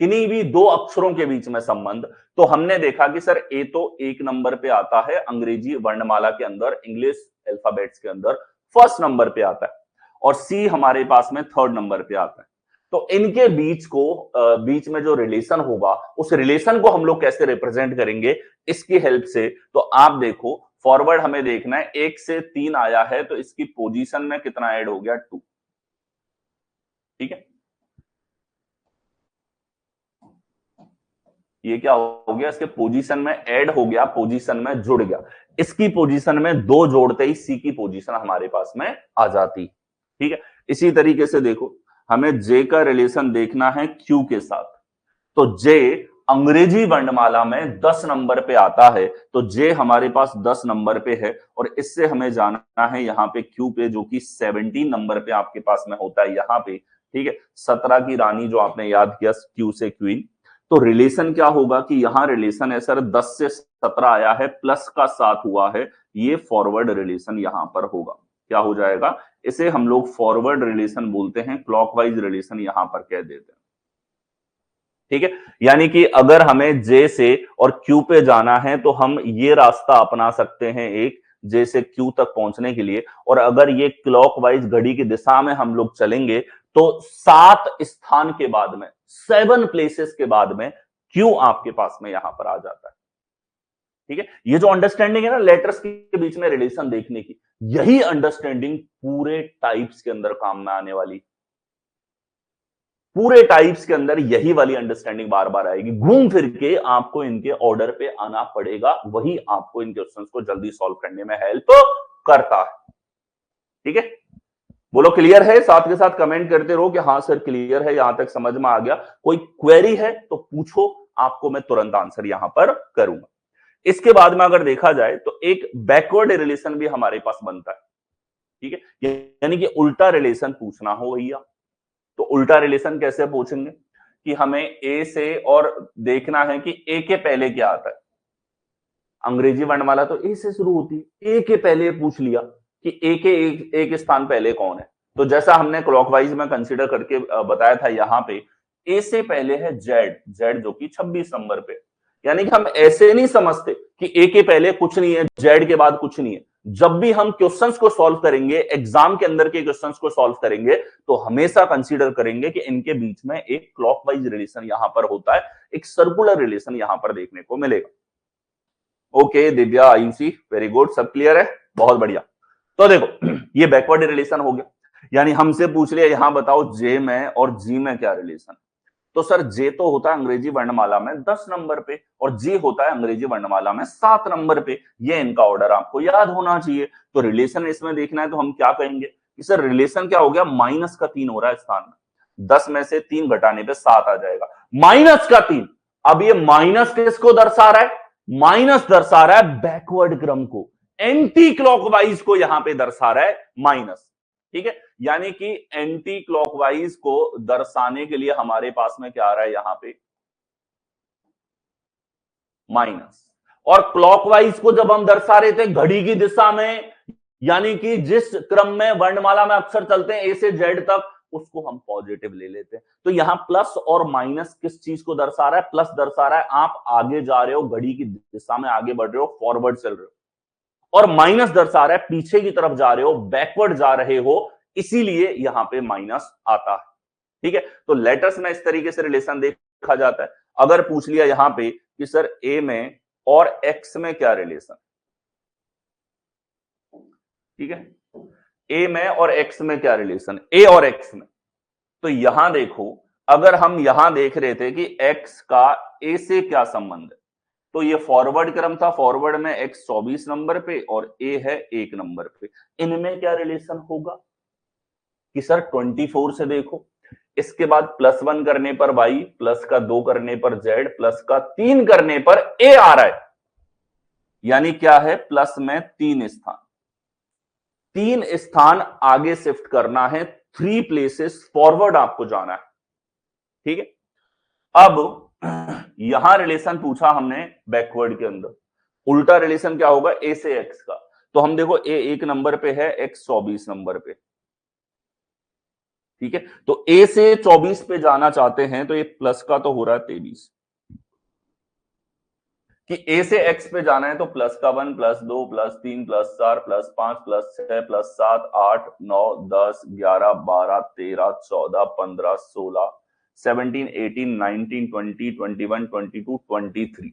किन्हीं भी दो अक्षरों के बीच में संबंध। तो हमने देखा कि सर ए तो 1 नंबर पे आता है अंग्रेजी वर्णमाला के अंदर, इंग्लिश अल्फाबेट्स के अंदर फर्स्ट नंबर पे आता है, और सी हमारे पास में 3rd नंबर पे आता है। तो इनके बीच में जो रिलेशन होगा उस रिलेशन को हम लोग कैसे रिप्रेजेंट करेंगे इसकी हेल्प से। तो आप देखो, फॉरवर्ड हमें देखना है, 1 से 3 आया है तो इसकी पोजीशन में कितना ऐड हो गया, 2। ठीक है, ये क्या हो गया, इसके पोजीशन में ऐड हो गया, पोजीशन में जुड़ गया। इसकी पोजीशन में 2 जोड़ते ही सी की पोजीशन हमारे पास में आ जाती। ठीक है, इसी तरीके से देखो, हमें जे का रिलेशन देखना है क्यू के साथ, तो जे अंग्रेजी वर्णमाला में 10 नंबर पे आता है, तो जे हमारे पास 10 नंबर पे है, और इससे हमें जाना है यहां पे क्यू पे, जो कि 17 नंबर पे आपके पास में होता है यहां पे। ठीक है, 17 की रानी जो आपने याद किया क्यू से क्वीन, तो रिलेशन क्या होगा कि यहां रिलेशन है सर 10 से 17 आया है, प्लस का 7 हुआ है, ये फॉरवर्ड रिलेशन यहां पर होगा। क्या हो जाएगा, इसे हम लोग फॉरवर्ड रिलेशन बोलते हैं, क्लॉकवाइज रिलेशन यहां पर कह देते हैं। ठीक है, यानी कि अगर हमें जे से और क्यू पे जाना है तो हम ये रास्ता अपना सकते हैं एक, जे से क्यू तक पहुंचने के लिए, और अगर ये क्लॉकवाइज घड़ी की दिशा में हम लोग चलेंगे तो 7 स्थान के बाद में, 7 प्लेसेस के बाद में क्यू आपके पास में यहां पर आ जाता है। ठीक है, ये जो अंडरस्टैंडिंग है ना लेटर्स के बीच में रिलेशन देखने की, यही अंडरस्टैंडिंग पूरे टाइप्स के अंदर काम में आने वाली। पूरे टाइप्स के अंदर यही वाली अंडरस्टैंडिंग बार बार आएगी, घूम फिर के आपको इनके ऑर्डर पे आना पड़ेगा, वही आपको इन क्वेश्चंस को जल्दी सॉल्व करने में हेल्प करता है। ठीक है, बोलो क्लियर है, साथ के साथ कमेंट करते रहो कि हाँ सर क्लियर है, यहां तक समझ में आ गया। कोई क्वेरी है तो पूछो, आपको मैं तुरंत आंसर यहां पर करूंगा। इसके बाद में अगर देखा जाए तो एक बैकवर्ड रिलेशन भी हमारे पास बनता है। ठीक है, यानी कि उल्टा रिलेशन पूछना हो भैया, तो उल्टा रिलेशन कैसे पूछेंगे कि हमें ए से, और देखना है कि ए के पहले क्या आता है। अंग्रेजी वर्णमाला तो ए से शुरू होती है, ए के पहले पूछ लिया कि ए के एक स्थान पहले कौन है, तो जैसा हमने क्लॉकवाइज में कंसीडर करके बताया था, यहां पे ए से पहले है जेड, जेड जो कि 26 नंबर पे। यानी कि हम ऐसे नहीं समझते कि ए के पहले कुछ नहीं है, जेड के बाद कुछ नहीं है। जब भी हम क्वेश्चंस को सॉल्व करेंगे, एग्जाम के अंदर के क्वेश्चंस को सॉल्व करेंगे, तो हमेशा कंसीडर करेंगे कि इनके बीच में एक क्लॉकवाइज रिलेशन यहां पर होता है, एक सर्कुलर रिलेशन यहां पर देखने को मिलेगा। Okay Divya, Ayushi, very good, सब क्लियर है, बहुत बढ़िया। तो देखो ये बैकवर्ड रिलेशन हो गया, यानी हमसे पूछ लिया यहां बताओ जे में और जी में क्या रिलेशन। तो सर जे तो होता है अंग्रेजी वर्णमाला में 10 नंबर पे, और जी होता है अंग्रेजी वर्णमाला में 7 नंबर पे, ये इनका ऑर्डर आपको याद होना चाहिए। तो रिलेशन इसमें देखना है तो हम क्या कहेंगे कि सर रिलेशन क्या हो गया, माइनस का 3 हो रहा है स्थान में, 10 में से 3 घटाने पे 7 आ जाएगा, माइनस का 3। अब ये माइनस किसको दर्शा रहा है, माइनस दर्शा रहा है बैकवर्ड क्रम को, एंटी क्लॉकवाइज को यहां पे दर्शा रहा है माइनस। ठीक है, यानी कि एंटी क्लॉकवाइज को दर्शाने के लिए हमारे पास में क्या आ रहा है यहां पे, माइनस। और क्लॉकवाइज को जब हम दर्शा रहे थे घड़ी की दिशा में, यानी कि जिस क्रम में वर्णमाला में अक्षर चलते हैं ए से जेड तक, उसको हम पॉजिटिव ले लेते हैं। तो यहां प्लस और माइनस किस चीज को दर्शा रहा है, प्लस दर्शा रहा है आप आगे जा रहे हो, घड़ी की दिशा में आगे बढ़ रहे हो, फॉरवर्ड चल रहे हो, और माइनस दर्शा रहा है पीछे की तरफ जा रहे हो, बैकवर्ड जा रहे हो, इसीलिए यहां पे माइनस आता है। ठीक है, तो लेटर्स में इस तरीके से रिलेशन देखा जाता है। अगर पूछ लिया यहां पे कि सर ए में और एक्स में क्या रिलेशन, ठीक है, ए में और एक्स में क्या रिलेशन, ए और एक्स में, तो यहां देखो, अगर हम यहां देख रहे थे कि एक्स का ए से क्या संबंध है, तो ये फॉरवर्ड क्रम था, फॉरवर्ड में एक्स 24 नंबर पे और ए है 1 नंबर पे, इनमें क्या रिलेशन होगा कि सर 24 से देखो, इसके बाद +1 करने पर वाई, प्लस का 2 करने पर जेड, प्लस का 3 करने पर ए आ रहा है, यानी क्या है, प्लस में 3 स्थान, 3 स्थान आगे शिफ्ट करना है, 3 प्लेसेस फॉरवर्ड आपको जाना है। ठीक है, अब यहां रिलेशन पूछा हमने बैकवर्ड के अंदर, उल्टा रिलेशन क्या होगा ए से एक्स का, तो हम देखो ए 1 नंबर पे है, एक्स 24 नंबर पे। ठीक है, तो ए से 24 पे जाना चाहते हैं तो ये प्लस का तो हो रहा है 23, कि ए से एक्स पे जाना है तो प्लस का 1 +2 +3 +4 +5 +6 +7 8 9 10 11 12 13 14 15 16 17 18 19 20 21 22 23,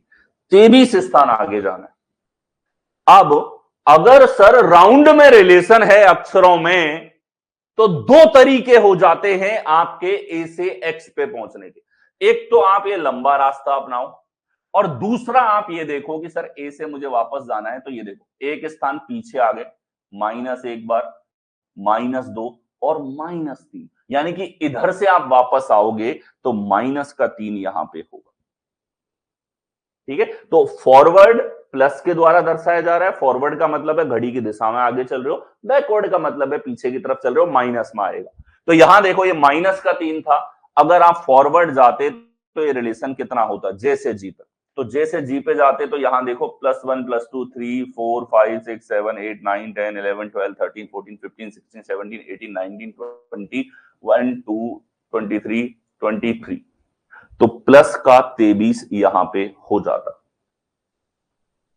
23 स्थान आगे जाना है। अब अगर सर राउंड में रिलेशन है अक्षरों में, तो 2 तरीके हो जाते हैं आपके ए से एक्स पे पहुंचने के। एक तो आप ये लंबा रास्ता अपनाओ, और दूसरा आप ये देखो कि सर ए से मुझे वापस जाना है, तो ये देखो एक स्थान पीछे आ गए, -1 बार, -2 और -3, यानी कि इधर से आप वापस आओगे तो -3 यहां पे होगा। ठीक है, तो फॉरवर्ड प्लस के द्वारा दर्शाया जा रहा है। फॉरवर्ड का मतलब है घड़ी की दिशा में आगे चल रहे हो, बैकवर्ड का मतलब है पीछे की तरफ चल रहे हो, माइनस में आएगा। तो यहां देखो ये -3 था, अगर आप फॉरवर्ड जाते तो ये रिलेशन कितना होता, जे से जी तक। तो जे से जी पे जाते तो यहां देखो +1 +2 3 4 5 6 7 8 9 10 11 12 13 14 15 16 17 18 19 20 1 2 23 23, तो प्लस का 23 यहां पे हो जाता।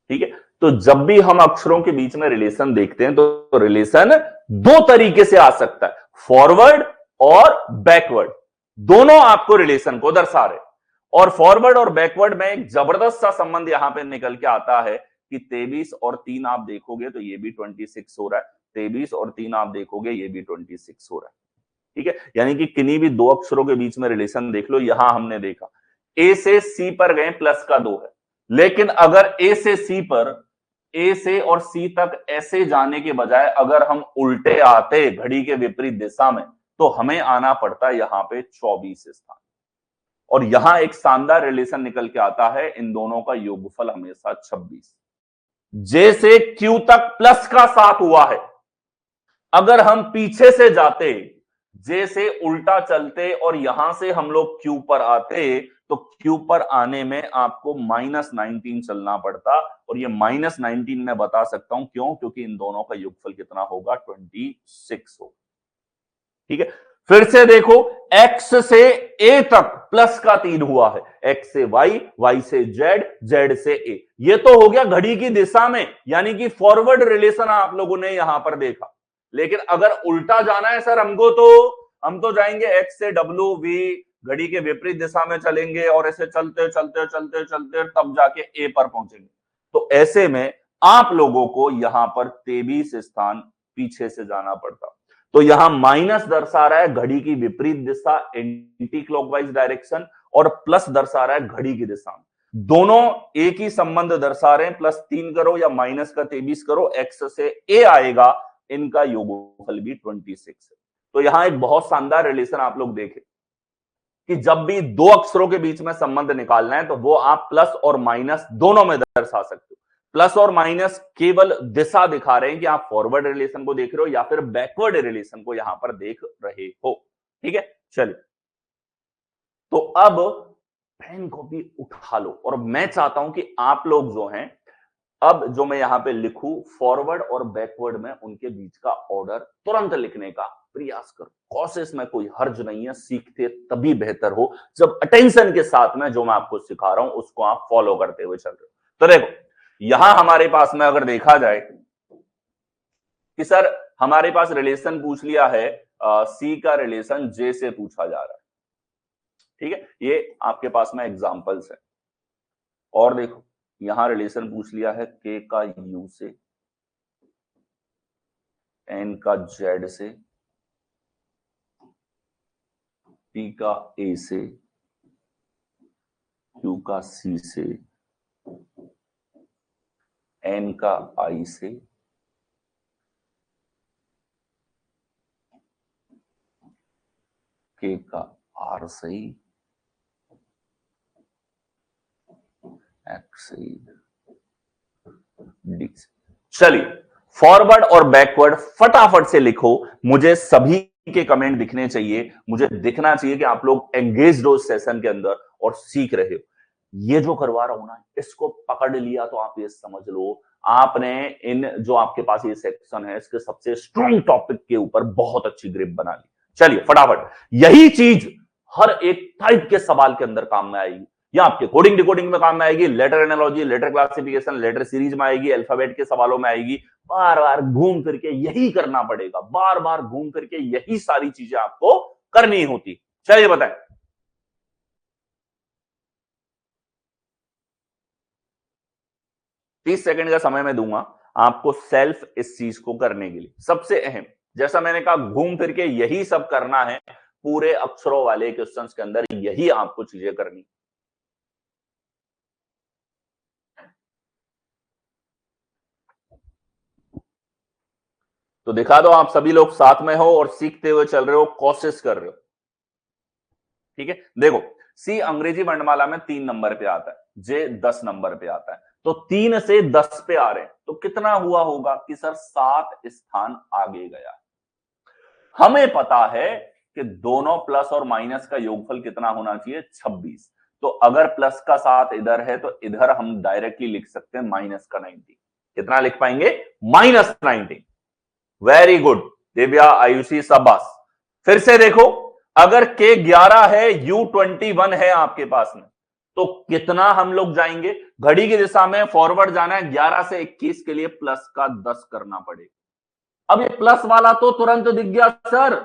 ठीक है, तो जब भी हम अक्षरों के बीच में रिलेशन देखते हैं तो रिलेशन दो तरीके से आ सकता है, फॉरवर्ड और बैकवर्ड, दोनों आपको रिलेशन को दर्शा रहे। और फॉरवर्ड और बैकवर्ड में एक जबरदस्त सा संबंध यहां पे निकल के आता है कि 23 और 3 आप देखोगे तो ये भी 26 हो रहा है, 23 और 3 आप देखोगे ये भी 26 हो रहा है। ठीक है, यानी कि किन्हीं भी दो अक्षरों के बीच में रिलेशन देख लो, यहां हमने देखा ए से सी पर गए प्लस का 2 है, लेकिन अगर ए से सी पर, ए से और सी तक ऐसे जाने के बजाय अगर हम उल्टे आते घड़ी के विपरीत दिशा में, तो हमें आना पड़ता यहां पे 24 स्थान। और यहां एक शानदार रिलेशन निकल के आता है, इन दोनों का योगफल हमेशा 26। जे से क्यू तक प्लस का 7 हुआ है, अगर हम पीछे से जाते, जे से उल्टा चलते और यहां से हम लोग क्यू पर आते, तो क्यू पर आने में आपको -19 चलना पड़ता, और ये -19 मैं बता सकता हूं क्यों, क्योंकि इन दोनों का योगफल कितना होगा, 26 होगा। ठीक है, फिर से देखो x से a तक प्लस का 3 हुआ है, x से y, y से z, z से a, ये तो हो गया घड़ी की दिशा में, यानी कि फॉरवर्ड रिलेशन आप लोगों ने यहां पर देखा। लेकिन अगर उल्टा जाना है सर हमको, तो हम तो जाएंगे x से w, v, घड़ी के विपरीत दिशा में चलेंगे और ऐसे चलते चलते चलते चलते तब जाके a पर पहुंचेंगे। तो ऐसे में आप लोगों को यहां पर 23 स्थान पीछे से जाना पड़ता। तो यहां माइनस दर्शा रहा है घड़ी की विपरीत दिशा, एंटी क्लॉकवाइज डायरेक्शन, और प्लस दर्शा रहा है घड़ी की दिशा में। दोनों एक ही संबंध दर्शा रहे हैं, +3 करो या -23 करो, x से a आएगा, इनका योगफल भी 26 है। तो यहां एक बहुत शानदार रिलेशन आप लोग देखें कि जब भी दो अक्षरों के बीच में संबंध निकालना है तो वो आप प्लस और माइनस दोनों में दर्शा सकते हो। प्लस और माइनस केवल दिशा दिखा रहे हैं कि आप फॉरवर्ड रिलेशन को देख रहे हो या फिर बैकवर्ड रिलेशन को यहां पर देख रहे हो। ठीक है, चलिए, तो अब पेन कॉपी उठा लो और मैं चाहता हूं कि आप लोग जो हैं, अब जो मैं यहां पे लिखूं फॉरवर्ड और बैकवर्ड में उनके बीच का ऑर्डर तुरंत लिखने का प्रयास करो। कोशिश में कोई हर्ज नहीं है, सीखते तभी बेहतर हो जब अटेंशन के साथ में जो मैं आपको सिखा रहा हूं उसको आप फॉलो करते हुए चल रहे हो। तो देखो यहां हमारे पास में अगर देखा जाए कि सर हमारे पास रिलेशन पूछ लिया है, सी का रिलेशन जे से पूछा जा रहा है। ठीक है, ये आपके पास में एग्जांपल्स है। और देखो यहां रिलेशन पूछ लिया है के का यू से, एन का जेड से, पी का ए से, क्यू का सी से, एन का आई से, के का आर से, एक्स से, डी से। चलिए फॉरवर्ड और बैकवर्ड फटाफट से लिखो, मुझे सभी के कमेंट दिखने चाहिए, मुझे दिखना चाहिए कि आप लोग एंगेज्ड हो सेशन के अंदर और सीख रहे हो। ये जो करवा रहा हूं ना, इसको पकड़ लिया तो आप ये समझ लो आपने इन जो आपके पास ये सेक्शन है इसके सबसे स्ट्रॉन्ग टॉपिक के ऊपर बहुत अच्छी ग्रिप बना ली। चलिए फटाफट, यही चीज हर एक टाइप के सवाल के अंदर काम में आएगी, या आपके कोडिंग डिकोडिंग में काम में आएगी, letter analogy, letter classification, letter series में आएगी, अल्फाबेट के सवालों में आएगी। बार बार घूम फिर के यही करना पड़ेगा, बार बार घूम फिर के यही सारी चीजें आपको करनी होती। चलिए बताएं, 30 सेकंड का समय मैं दूंगा आपको सेल्फ इस चीज को करने के लिए। सबसे अहम, जैसा मैंने कहा घूम फिर के यही सब करना है, पूरे अक्षरों वाले क्वेश्चंस के अंदर यही आपको चीजें करनी। तो दिखा दो आप सभी लोग साथ में हो और सीखते हुए चल रहे हो, कोशिश कर रहे हो। ठीक है, देखो सी अंग्रेजी वर्णमाला में 3 नंबर पे आता है, जे 10 नंबर पे आता है, तो 3 से 10 पे आ रहे हैं, तो कितना हुआ होगा कि सर 7 स्थान आगे गया। हमें पता है कि दोनों प्लस और माइनस का योगफल कितना होना चाहिए, 26। तो अगर प्लस का 7 इधर है तो इधर हम डायरेक्टली लिख सकते हैं माइनस का 19। कितना लिख पाएंगे, -19। वेरी गुड दिव्या, आयुषी, शाबाश। फिर से देखो, अगर के 11 है, यू 21 है आपके पास में, तो कितना हम लोग जाएंगे, घड़ी की दिशा में फॉरवर्ड जाना है, 11 से 21 के लिए प्लस का 10 करना पड़ेगा। अब ये प्लस वाला तो तुरंत दिख गया सर,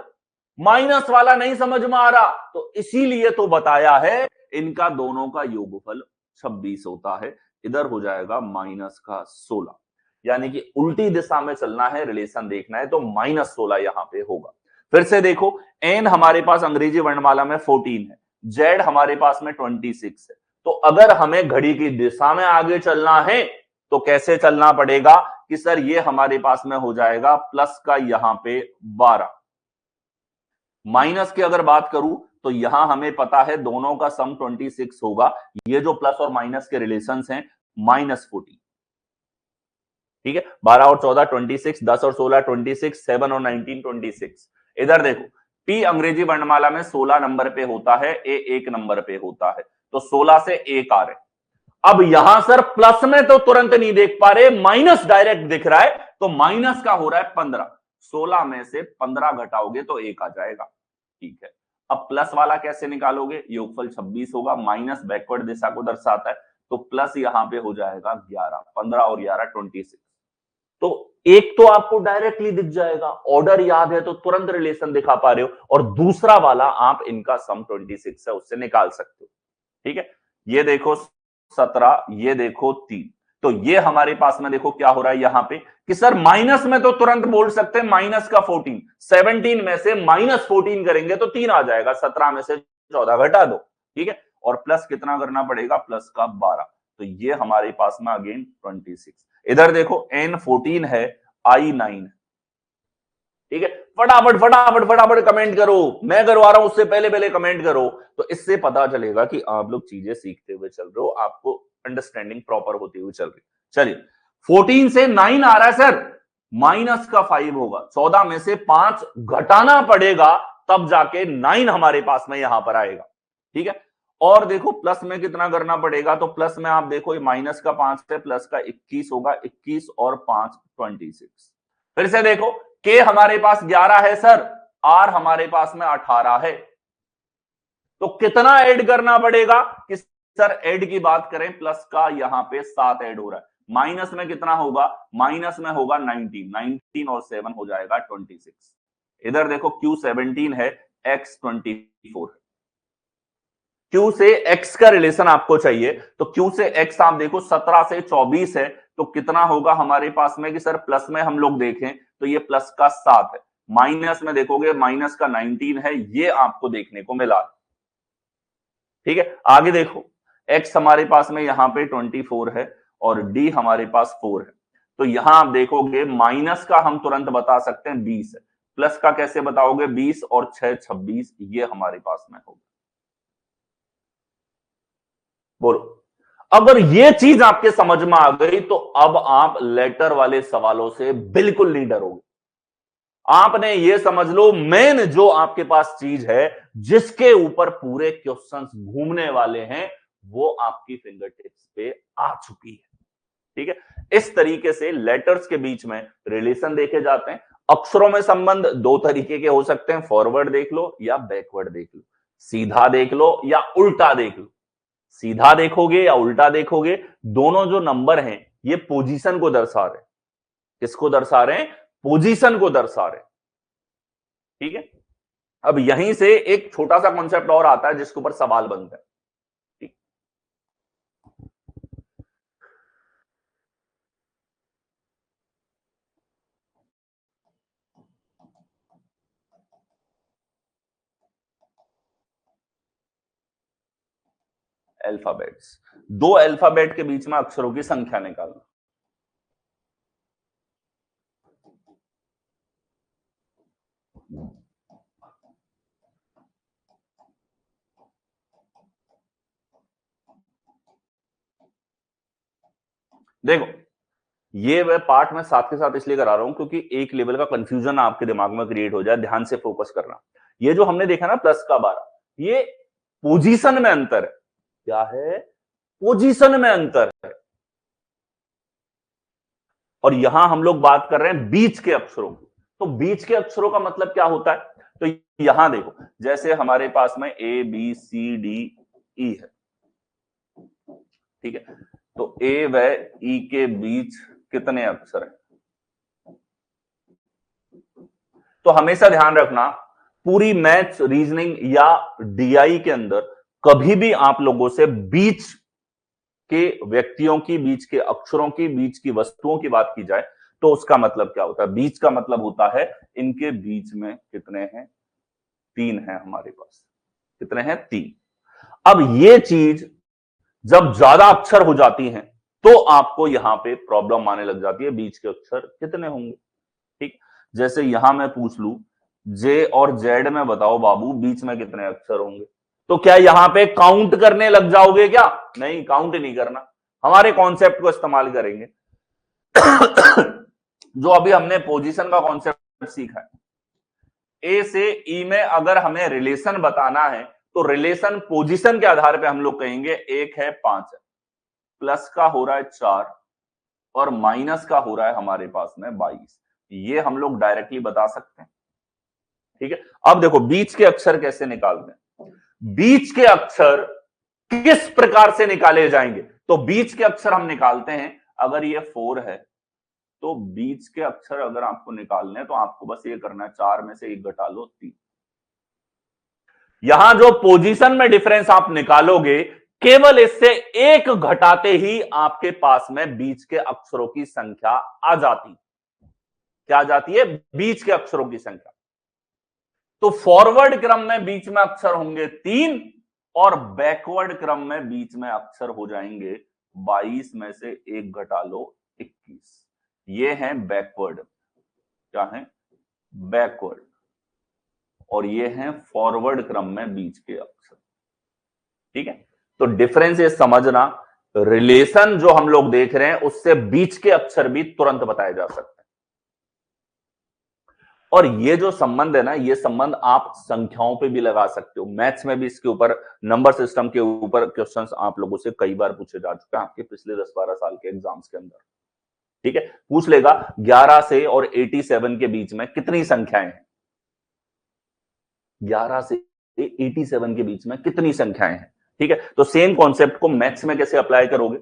माइनस वाला नहीं समझ में आ रहा, तो इसीलिए तो बताया है इनका दोनों का योगफल 26 होता है। इधर हो जाएगा माइनस का 16, यानी कि उल्टी दिशा में चलना है, रिलेशन देखना है, तो -16 यहां पे होगा। फिर से देखो, एन हमारे पास अंग्रेजी वर्णमाला में 14 है, जेड हमारे पास में 26 है, तो अगर हमें घड़ी की दिशा में आगे चलना है तो कैसे चलना पड़ेगा कि सर ये हमारे पास में हो जाएगा प्लस का यहां पे 12। माइनस की अगर बात करूं तो यहां हमें पता है दोनों का सम 26 होगा, ये जो प्लस और माइनस के रिलेशंस हैं, -14। ठीक है, 12 और 14 26, 10 और 16 26, 7 और 19 26। इधर देखो, पी अंग्रेजी वर्णमाला में 16 नंबर पे होता है, ए 1 नंबर पे होता है, तो 16 से 1 आ रहे। अब यहां सर प्लस में तो तुरंत नहीं देख पा रहे, माइनस डायरेक्ट दिख रहा है, तो माइनस का हो रहा है 15। 16 में से 15 घटाओगे तो 1 आ जाएगा। ठीक है, अब प्लस वाला कैसे निकालोगे, योगफल 26 होगा, माइनस बैकवर्ड दिशा को दर्शाता है, तो प्लस यहां पे हो जाएगा 11, 15 और 11 26। तो एक तो आपको डायरेक्टली दिख जाएगा, ऑर्डर याद है तो तुरंत रिलेशन दिखा पा रहे हो, और दूसरा वाला आप इनका सम 26 है उससे निकाल सकते हो। ठीक है, ये देखो 17, ये देखो 3, तो ये हमारे पास में देखो क्या हो रहा है यहां पे कि सर माइनस में तो तुरंत बोल सकते हैं माइनस का 14, 17 में से -14 करेंगे तो 3 आ जाएगा, 17 में से 14 घटा दो। ठीक है, और प्लस कितना करना पड़ेगा, प्लस का 12, तो ये हमारे पास में अगेन 26। इधर देखो N14 है, I9। ठीक है, फटाफट फटाफट फटाफट कमेंट करो, मैं करवा रहा हूं उससे पहले पहले कमेंट करो, तो इससे पता चलेगा कि आप लोग चीजें सीखते हुए चल रहे हो, आपको अंडरस्टैंडिंग प्रॉपर होती हुई चल रही। चलिए, 14 से 9 आ रहा है सर, माइनस का 5 होगा, 14 में से 5 घटाना पड़ेगा, तब जाके 9 हमारे पास में यहां पर आएगा। ठीक है, और देखो प्लस में कितना करना पड़ेगा, तो प्लस में आप देखो ये माइनस का 5 है, प्लस का 21 होगा, 21 और 5 26। फिर से देखो, के हमारे पास 11 है सर, आर हमारे पास में 18 है, तो कितना ऐड करना पड़ेगा कि सर ऐड की बात करें, प्लस का यहां पे 7 ऐड हो रहा है, माइनस में कितना होगा, माइनस में होगा 19, 19 और 7 हो जाएगा 26। इधर देखो Q 17 है, X 24 है, Q से X का रिलेशन आपको चाहिए, तो Q से X आप देखो 17 से 24 है, तो कितना होगा हमारे पास में कि सर प्लस में हम लोग देखें तो ये प्लस का 7 है, माइनस में देखोगे माइनस का 19 है, ये आपको देखने को मिला। ठीक है, आगे देखो, X हमारे पास में यहां पे 24 है और D हमारे पास 4 है, तो यहां आप देखोगे माइनस का हम तुरंत बता सकते हैं 20 है, प्लस का कैसे बताओगे, 20 और 6 26, ये हमारे पास में होगा। बोलो, अगर ये चीज आपके समझ में आ गई तो अब आप लेटर वाले सवालों से बिल्कुल नहीं डरोगे। आपने ये समझ लो, मेन जो आपके पास चीज है जिसके ऊपर पूरे क्वेश्चंस घूमने वाले हैं, वो आपकी फिंगर टिप्स पे आ चुकी है। ठीक है, इस तरीके से लेटर्स के बीच में रिलेशन देखे जाते हैं। अक्षरों में संबंध दो तरीके के हो सकते हैं, फॉरवर्ड देख लो या बैकवर्ड देख लो, सीधा देख लो या उल्टा देख लो। सीधा देखोगे या उल्टा देखोगे, दोनों जो नंबर हैं ये पोजीशन को दर्शा रहे हैं। किसको दर्शा रहे हैं, पोजीशन को दर्शा रहे हैं। ठीक है, अब यहीं से एक छोटा सा कॉन्सेप्ट और आता है जिसके ऊपर सवाल बनता है। ठीक, अल्फाबेट्स, दो अल्फाबेट के बीच में अक्षरों की संख्या निकालना। देखो, ये वह पार्ट मैं साथ के साथ इसलिए करा रहा हूं क्योंकि एक लेवल का कंफ्यूजन आपके दिमाग में क्रिएट हो जाए, ध्यान से फोकस करना। ये जो हमने देखा ना प्लस का 12, ये पोजीशन में अंतर है। क्या है? पोजीशन में अंतर है। और यहां हम लोग बात कर रहे हैं बीच के अक्षरों की। तो बीच के अक्षरों का मतलब क्या होता है? तो यहां देखो, जैसे हमारे पास में ए बी सी डी ई है, ठीक है? तो ए व ई के बीच कितने अक्षर हैं? तो हमेशा ध्यान रखना, पूरी मैथ्स रीजनिंग या डीआई के अंदर कभी भी आप लोगों से बीच के व्यक्तियों की, बीच के अक्षरों की, बीच की वस्तुओं की बात की जाए तो उसका मतलब क्या होता है? बीच का मतलब होता है इनके बीच में कितने हैं? 3 है हमारे पास। कितने हैं? 3। अब ये चीज जब ज्यादा अक्षर हो जाती हैं तो आपको यहां पे प्रॉब्लम आने लग जाती है, बीच के अक्षर कितने होंगे। ठीक, जैसे यहां मैं पूछ लू जे और जेड में बताओ बाबू बीच में कितने अक्षर होंगे, तो क्या यहां पे काउंट करने लग जाओगे क्या? नहीं, काउंट नहीं करना, हमारे कॉन्सेप्ट को इस्तेमाल करेंगे। जो अभी हमने पोजीशन का कॉन्सेप्ट सीखा है, ए से ई में अगर हमें रिलेशन बताना है तो रिलेशन पोजीशन के आधार पे हम लोग कहेंगे 1 है 5 है, प्लस का हो रहा है 4 और माइनस का हो रहा है हमारे पास में 22। ये हम लोग डायरेक्टली बता सकते हैं। ठीक है, अब देखो बीच के अक्षर कैसे निकालते हैं। बीच के अक्षर किस प्रकार से निकाले जाएंगे? तो बीच के अक्षर हम निकालते हैं, अगर ये 4 है तो बीच के अक्षर अगर आपको निकालने हैं तो आपको बस ये करना है, 4 में से 1 घटा लो 3। यहां जो पोजीशन में डिफरेंस आप निकालोगे, केवल इससे 1 घटाते ही आपके पास में बीच के अक्षरों की संख्या आ जाती। क्या आ जाती है? बीच के अक्षरों की संख्या। तो फॉरवर्ड क्रम में बीच में अक्षर होंगे 3 और बैकवर्ड क्रम में बीच में अक्षर हो जाएंगे 22 में से 1 घटा लो 21। ये है बैकवर्ड। क्या है? बैकवर्ड। और ये है फॉरवर्ड क्रम में बीच के अक्षर। ठीक है, तो डिफरेंस ये समझना, रिलेशन जो हम लोग देख रहे हैं उससे बीच के अक्षर भी तुरंत बताए जा सकते हैं। और ये जो संबंध है ना, ये संबंध आप संख्याओं पे भी लगा सकते हो। मैथ्स में भी इसके ऊपर, नंबर सिस्टम के ऊपर क्वेश्चंस आप लोगों से कई बार पूछे जा चुके हैं आपके पिछले 10-12 साल के एग्जाम्स के अंदर। ठीक है, पूछ लेगा 11 से और 87 के बीच में कितनी संख्याएं हैं? 11 से 87 के बीच में कितनी संख्याएं हैं? ठीक है, तो सेम कॉन्सेप्ट को मैथ्स में कैसे अप्लाई करोगे?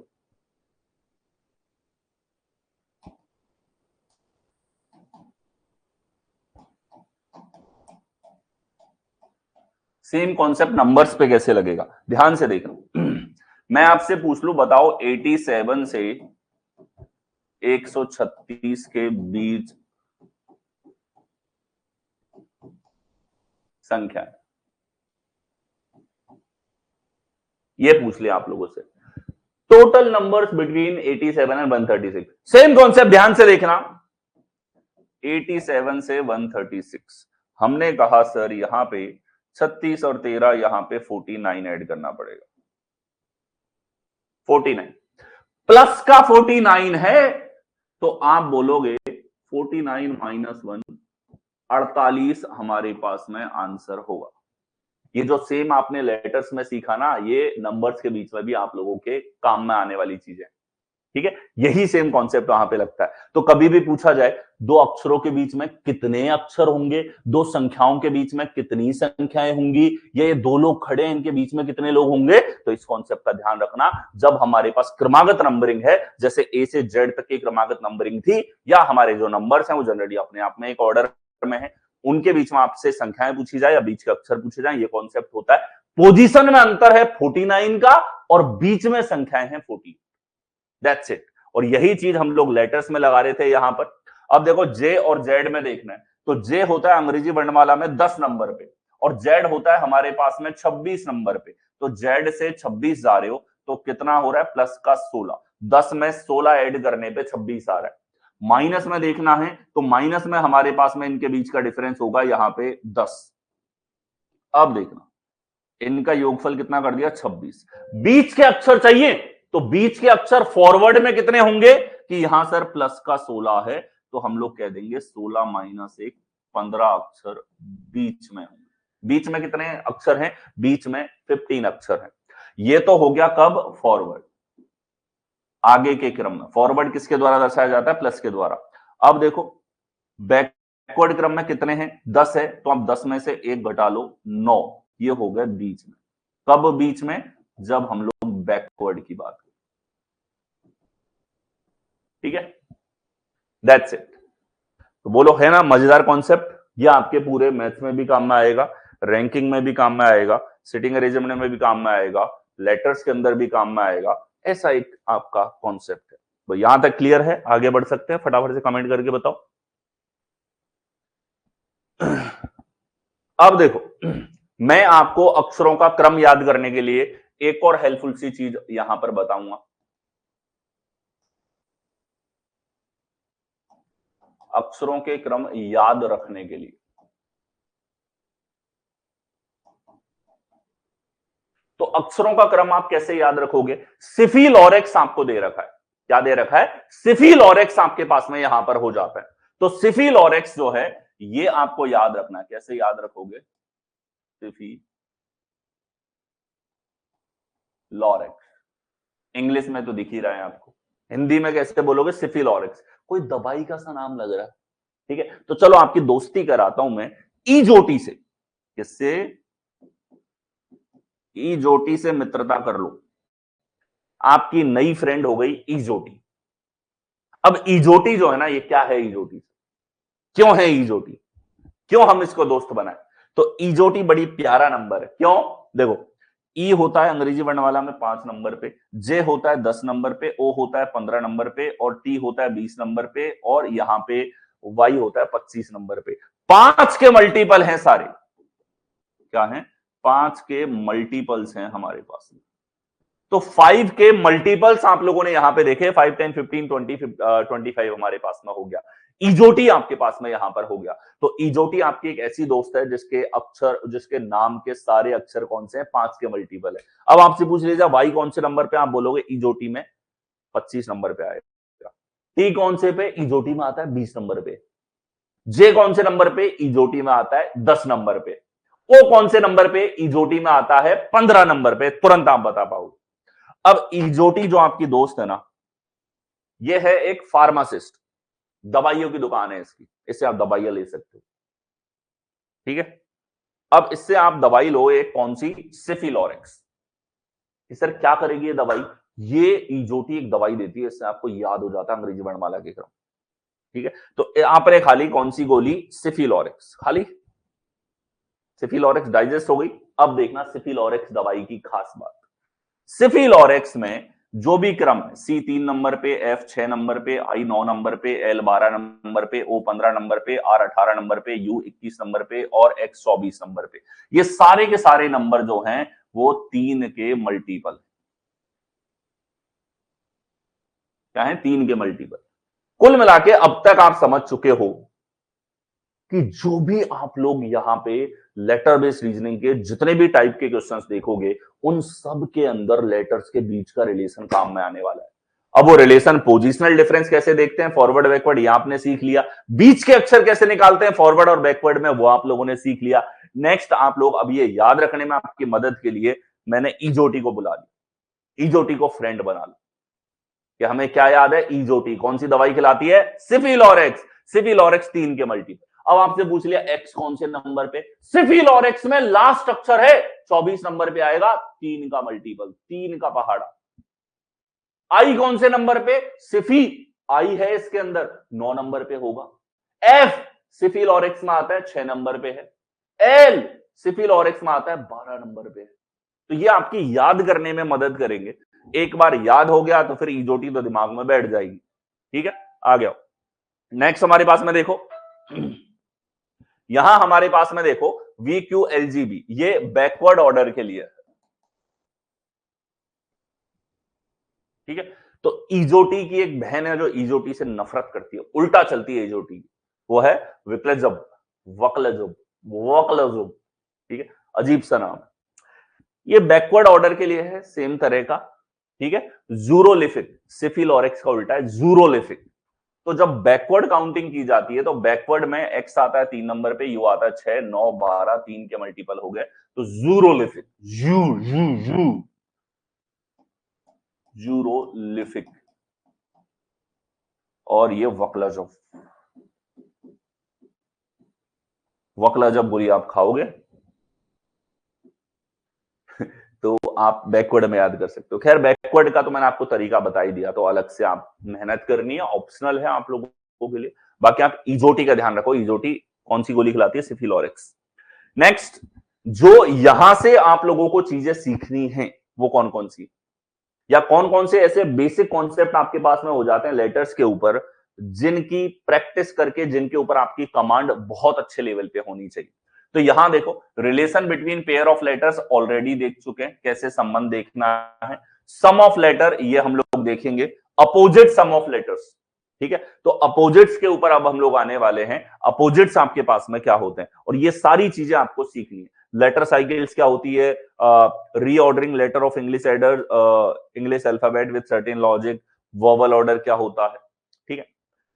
सेम कॉन्सेप्ट नंबर्स पे कैसे लगेगा? ध्यान से देखना। मैं आपसे पूछ लू, बताओ 87 से 136 के बीच संख्या है, ये पूछ लिया आप लोगों से। Total numbers between 87 and 136। Same concept, ध्यान से देखना। 87 से 136 हमने कहा सर यहां पे 36 और 13, यहां पे 49 ऐड करना पड़ेगा। 49 प्लस का 49 है तो आप बोलोगे 49 माइनस 1, 48 हमारे पास में आंसर होगा। ये जो सेम आपने लेटर्स में सीखा ना, ये नंबर्स के बीच में भी आप लोगों के काम में आने वाली चीजें। ठीक है, यही सेम कॉन्सेप्ट वहां पे लगता है। तो कभी भी पूछा जाए दो अक्षरों के बीच में कितने अक्षर होंगे, दो संख्याओं के बीच में कितनी संख्याएं होंगी, ये दो लोग खड़े हैं इनके बीच में कितने लोग होंगे, तो इस कॉन्सेप्ट का ध्यान रखना। जब हमारे पास क्रमागत नंबरिंग है, जैसे ए से जेड तक की क्रमागत नंबरिंग थी, या हमारे जो नंबर्स हैं वो जनरली अपने आप में एक ऑर्डर में है, उनके बीच में आपसे संख्याएं पूछी जाए या बीच के अक्षर पूछे जाए, ये कॉन्सेप्ट होता है। पोजीशन में अंतर है 49 का और बीच में संख्याएं हैं 40। That's it. और यही चीज हम लोग लेटर्स में लगा रहे थे यहां पर। अब देखो जे और जेड में देखना है, तो जे होता है अंग्रेजी वर्णमाला में 10 नंबर पे और जेड होता है हमारे पास में 26 नंबर पे। तो जेड से 26 जा रहे हो तो कितना हो रहा है? प्लस का 16। 10 में 16 ऐड करने पे 26 आ रहा है। माइनस में देखना है तो माइनस में हमारे पास में इनके बीच का डिफरेंस होगा यहां पे 10। अब देखना इनका योगफल कितना कर दिया 26। बीच के अक्षर चाहिए तो बीच के अक्षर फॉरवर्ड में कितने होंगे कि यहां सर प्लस का 16 है तो हम लोग कह देंगे 16 माइनस 1 15 अक्षर बीच में होंगे। बीच में कितने अक्षर हैं? बीच में 15 अक्षर हैं। ये तो हो गया कब? फॉरवर्ड, आगे के क्रम में। फॉरवर्ड किसके द्वारा दर्शाया जाता है? प्लस के द्वारा। अब देखो बैकवर्ड क्रम में कितने हैं? 10 है तो अब 10 में से 1 घटा लो 9, ये हो गया बीच में। कब बीच में? जब हम लोग बैकवर्ड की बात करें। ठीक है, दैट्स इट। तो बोलो है ना मजेदार कॉन्सेप्ट? ये आपके पूरे मैथ्स में भी काम में आएगा, रैंकिंग में भी काम में आएगा, सिटिंग अरेंजमेंट में भी काम में आएगा, लेटर्स के अंदर भी काम में आएगा। ऐसा एक आपका कॉन्सेप्ट है। तो यहां तक क्लियर है? आगे बढ़ सकते हैं? फटाफट से कमेंट करके बताओ। अब देखो मैं आपको अक्षरों का क्रम याद करने के लिए एक और हेल्पफुल सी चीज यहां पर बताऊंगा। अक्षरों के क्रम याद रखने के लिए तो अक्षरों का क्रम आप कैसे याद रखोगे? सिफिलॉरेक्स आपको दे रखा है। क्या दे रखा है? सिफिलॉरेक्स आपके पास में यहां पर हो जाता है। तो सिफिलॉरेक्स जो है ये आपको याद रखना है। कैसे याद रखोगे? सिफिलॉरेक्स इंग्लिश में तो दिख ही रहा है आपको, हिंदी में कैसे बोलोगे? सिफिलॉरेक्स। कोई दवाई का सा नाम लग रहा है। ठीक है, तो चलो आपकी दोस्ती कराता हूं मैं ईजोटी से। किससे? ईजोटी से मित्रता कर लो। आपकी नई फ्रेंड हो गई ईजोटी। अब ईजोटी जो है ना, ये क्या है? ईजोटी क्यों है? ईजोटी क्यों हम इसको दोस्त बनाए? तो ईजोटी बड़ी प्यारा नंबर है। क्यों? देखो, ई होता है अंग्रेजी वर्णमाला में 5 नंबर पे, जे होता है 10 नंबर पे, ओ होता है 15 नंबर पे, और टी होता है 20 नंबर पे, और यहां पे वाई होता है 25 नंबर पे। 5 के मल्टीपल हैं सारे। क्या है? 5 के मल्टीपल्स हैं हमारे पास में। तो 5 के मल्टीपल्स आप लोगों ने यहां पे देखे, 5 10 15 20 25 हमारे पास में हो गया। ईजोटी आपके पास में यहां पर हो गया। तो ईजोटी आपकी एक ऐसी दोस्त है जिसके अक्षर, जिसके नाम के सारे अक्षर कौन से हैं? 5 के मल्टीपल है। अब आपसे पूछ लीजिए वाई कौन से नंबर पे? आप बोलोगे ईजोटी में 25 नंबर पे आएगा। टी कौन से पे? ईजोटी में आता है 20 नंबर पे। जे कौन से नंबर पे? ईजोटी में आता है 10 नंबर पे। ओ कौन से नंबर पे? ईजोटी में आता है 15 नंबर पे। तुरंत आप बता पाओगे। अब ईजोटी जो आपकी दोस्त है ना, ये है एक फार्मासिस्ट, दवाइयों की दुकान है इसकी, इससे आप दवाइयां ले सकते हो। ठीक है, अब इससे आप दवाई लो, एक कौन सी? सिफिलॉरेक्स। सर क्या करेगी ये दवाई? ये ईजोटी एक दवाई देती है, इससे आपको याद हो जाता है अंग्रेजी वर्णमाला के क्रम। ठीक है, तो यहां पर खाली कौन सी गोली? सिफिलॉरेक्स। खाली सिफिलॉरेक्स डाइजेस्ट हो गई। अब देखना सिफिलॉरेक्स दवाई की खास बात। सिफिलॉरेक्स में जो भी क्रम है, सी 3 नंबर पे, एफ 6 नंबर पे, आई 9 नंबर पे, एल 12 नंबर पे, ओ 15 नंबर पे, आर 18 नंबर पे, यू 21 नंबर पे, और एक्स 24 नंबर पे, ये सारे के सारे नंबर जो हैं वो 3 के मल्टीपल। क्या है? 3 के मल्टीपल। कुल मिला के अब तक आप समझ चुके हो कि जो भी आप लोग यहां पे लेटर बेस्ड रीजनिंग के जितने भी टाइप के क्वेश्चंस देखोगे, उन सब के अंदर लेटर्स के बीच का रिलेशन काम में आने वाला है। अब वो रिलेशन, पोजिशनल डिफरेंस कैसे देखते हैं फॉरवर्ड बैकवर्ड, ये आपने सीख लिया। बीच के अक्षर कैसे निकालते हैं फॉरवर्ड और बैकवर्ड में, वो आप लोगों ने सीख लिया। नेक्स्ट आप लोग अब ये याद रखने में आपकी मदद के लिए मैंने ईजोटी को बुला लिया। ईजोटी को फ्रेंड बना लो कि हमें क्या याद है? ईजोटी कौन सी दवाई खिलाती है? सिफिलॉरेक्स। सिफिलॉरेक्स 3 के मल्टीपल। अब आपसे पूछ लिया एक्स कौन से नंबर पे? सिफिलॉरेक्स में लास्ट अक्षर है 24 नंबर पे आएगा 3 का मल्टीपल, 3 का पहाड़ा। आई कौन से नंबर पे? सिफी आई है इसके अंदर 9 नंबर पे होगा। एफ सिफिलॉरेक्स में आता है 6 नंबर पे है। एल सिफिलॉरेक्स में आता है 12 नंबर पे है। तो ये आपकी याद करने में मदद करेंगे। एक बार याद हो गया तो फिर ईजोटी तो दिमाग में बैठ जाएगी। ठीक है, आ गया। नेक्स्ट हमारे पास में देखो, यहां हमारे पास में देखो VQLGB, ये बैकवर्ड ऑर्डर के लिए। ठीक है, तो इजोटी की एक बहन है जो इजोटी से नफरत करती है, उल्टा चलती है इजोटी, वो है विक्लजब, वक्लजब, वक्लजब। ठीक है, अजीब सा नाम है। ये बैकवर्ड ऑर्डर के लिए है, सेम तरह का। ठीक है, जूरोलिफिक, सिफिलोरिक्स का उल्टा है जूरोलिफिक। तो जब बैकवर्ड काउंटिंग की जाती है तो बैकवर्ड में एक्स आता है 3 नंबर पे, यू आता है 6, 9, 12, 3 के मल्टीपल हो गए, तो जूरोलिफिक, यू यू यू जूरोलिफिक। और ये वक्लजब, वक्लजब बुरी आप खाओगे तो आप बैकवर्ड में याद कर सकते हो। खैर बैकवर्ड का तो मैंने आपको तरीका बता ही दिया, तो अलग से आप मेहनत करनी है, ऑप्शनल है आप लोगों के लिए। बाकी आप इजोटी का ध्यान रखो, इजोटी कौन सी गोली खिलाती है, सिफिलोरिक्स। नेक्स्ट, जो यहां से आप लोगों को चीजें सीखनी है वो कौन कौन सी, या कौन कौन से ऐसे बेसिक कॉन्सेप्ट आपके पास में हो जाते हैं लेटर्स के ऊपर, जिनकी प्रैक्टिस करके, जिनके ऊपर आपकी कमांड बहुत अच्छे लेवल पे होनी चाहिए। तो यहां देखो, relation between pair of letters already देख चुके हैं, कैसे संबंध देखना है। सम ऑफ लेटर ये हम लोग देखेंगे, अपोजिट सम ऑफ लेटर्स। ठीक है, तो अपोजिट्स के ऊपर अब हम लोग आने वाले हैं। अपोजिट्स आपके पास में क्या होते हैं, और ये सारी चीजें आपको सीखनी है। लेटर साइकिल्स क्या होती है, reordering letter of English order, English alphabet with certain logic, vowel order क्या होता है। ठीक है,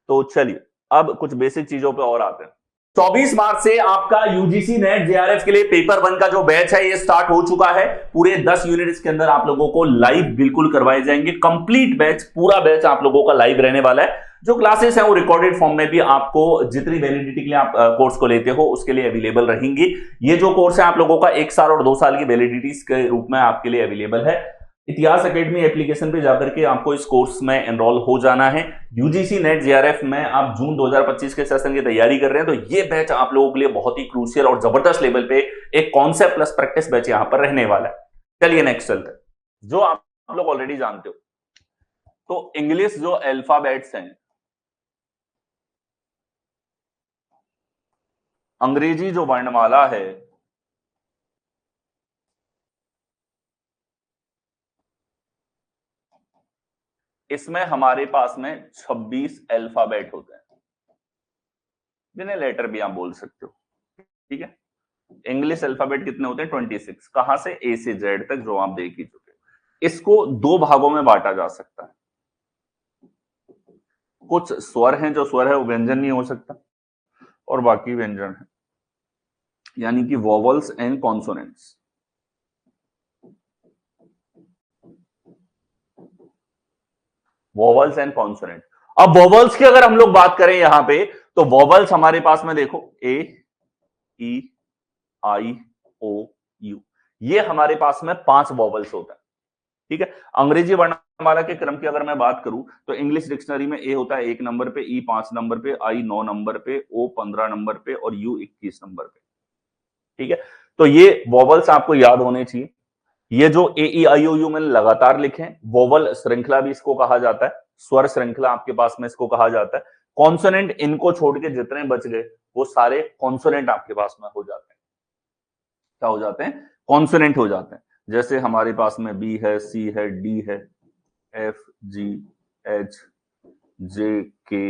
तो चलिए अब कुछ बेसिक चीजों पे और आते हैं। 24 मार्च से आपका यूजीसी नेट जेआरएफ के लिए पेपर 1 का जो बैच है ये स्टार्ट हो चुका है। पूरे 10 यूनिट्स के अंदर आप लोगों को लाइव बिल्कुल करवाए जाएंगे, कंप्लीट बैच, पूरा बैच आप लोगों का लाइव रहने वाला है। जो क्लासेस हैं वो रिकॉर्डेड फॉर्म में भी आपको जितनी वैलिडिटी के लिए आप कोर्स को लेते हो उसके लिए अवेलेबल रहेंगी। ये जो कोर्स है आप लोगों का 1 साल और 2 साल की वैलिडिटी के रूप में आपके लिए अवेलेबल है। इतिहास एकेडमी एप्लीकेशन पे जाकर के आपको इस कोर्स में एनरोल हो जाना है। यूजीसी नेट जेआरएफ में आप जून 2025 के सेशन की तैयारी कर रहे हैं, तो ये बैच आप लोगों के लिए बहुत ही क्रूशियल और जबरदस्त लेवल पे एक कॉन्सेप्ट प्लस प्रैक्टिस बैच यहां पर रहने वाला है। चलिए नेक्स्ट चलते हैं, जो आप लोग ऑलरेडी जानते हो। तो इंग्लिश जो अल्फाबेट्स हैं, अंग्रेजी जो वर्णमाला है, इसमें हमारे पास में 26 अल्फाबेट होते हैं, जिन्हें लेटर भी आप बोल सकते हो। ठीक है, इंग्लिश अल्फाबेट कितने होते हैं, 26। कहां से, ए से जेड तक, जो आप देख ही चुके हो। इसको 2 भागों में बांटा जा सकता है। कुछ स्वर हैं, जो स्वर है वो व्यंजन नहीं हो सकता, और बाकी व्यंजन है, यानी कि vowels and consonants. Vowels and consonant. अब वोवल्स की अगर हम लोग बात करें यहां पे, तो वोवल्स हमारे पास में देखो, ए, ई, आई, ओ, यू, ये हमारे पास में 5 वोवल्स होता है। ठीक है, अंग्रेजी वर्णमाला के क्रम की अगर मैं बात करूं तो इंग्लिश डिक्शनरी में ए होता है 1 नंबर पे, ई 5 नंबर पे, आई 9 नंबर पे, ओ 15 नंबर पे, और यू 21 नंबर पे। ठीक है, तो ये वोवल्स आपको याद होने चाहिए। ये जो ए ई आई ओ यू मैंने लगातार लिखे हैं, वोवल श्रृंखला भी इसको कहा जाता है, स्वर श्रृंखला आपके पास में इसको कहा जाता है। कॉन्सोनेंट, इनको छोड़ के जितने बच गए वो सारे कॉन्सोनेंट आपके पास में हो जाते हैं। क्या हो जाते हैं, कॉन्सोनेंट हो जाते हैं। जैसे हमारे पास में बी है, सी है, डी है, F, G, H, J, K,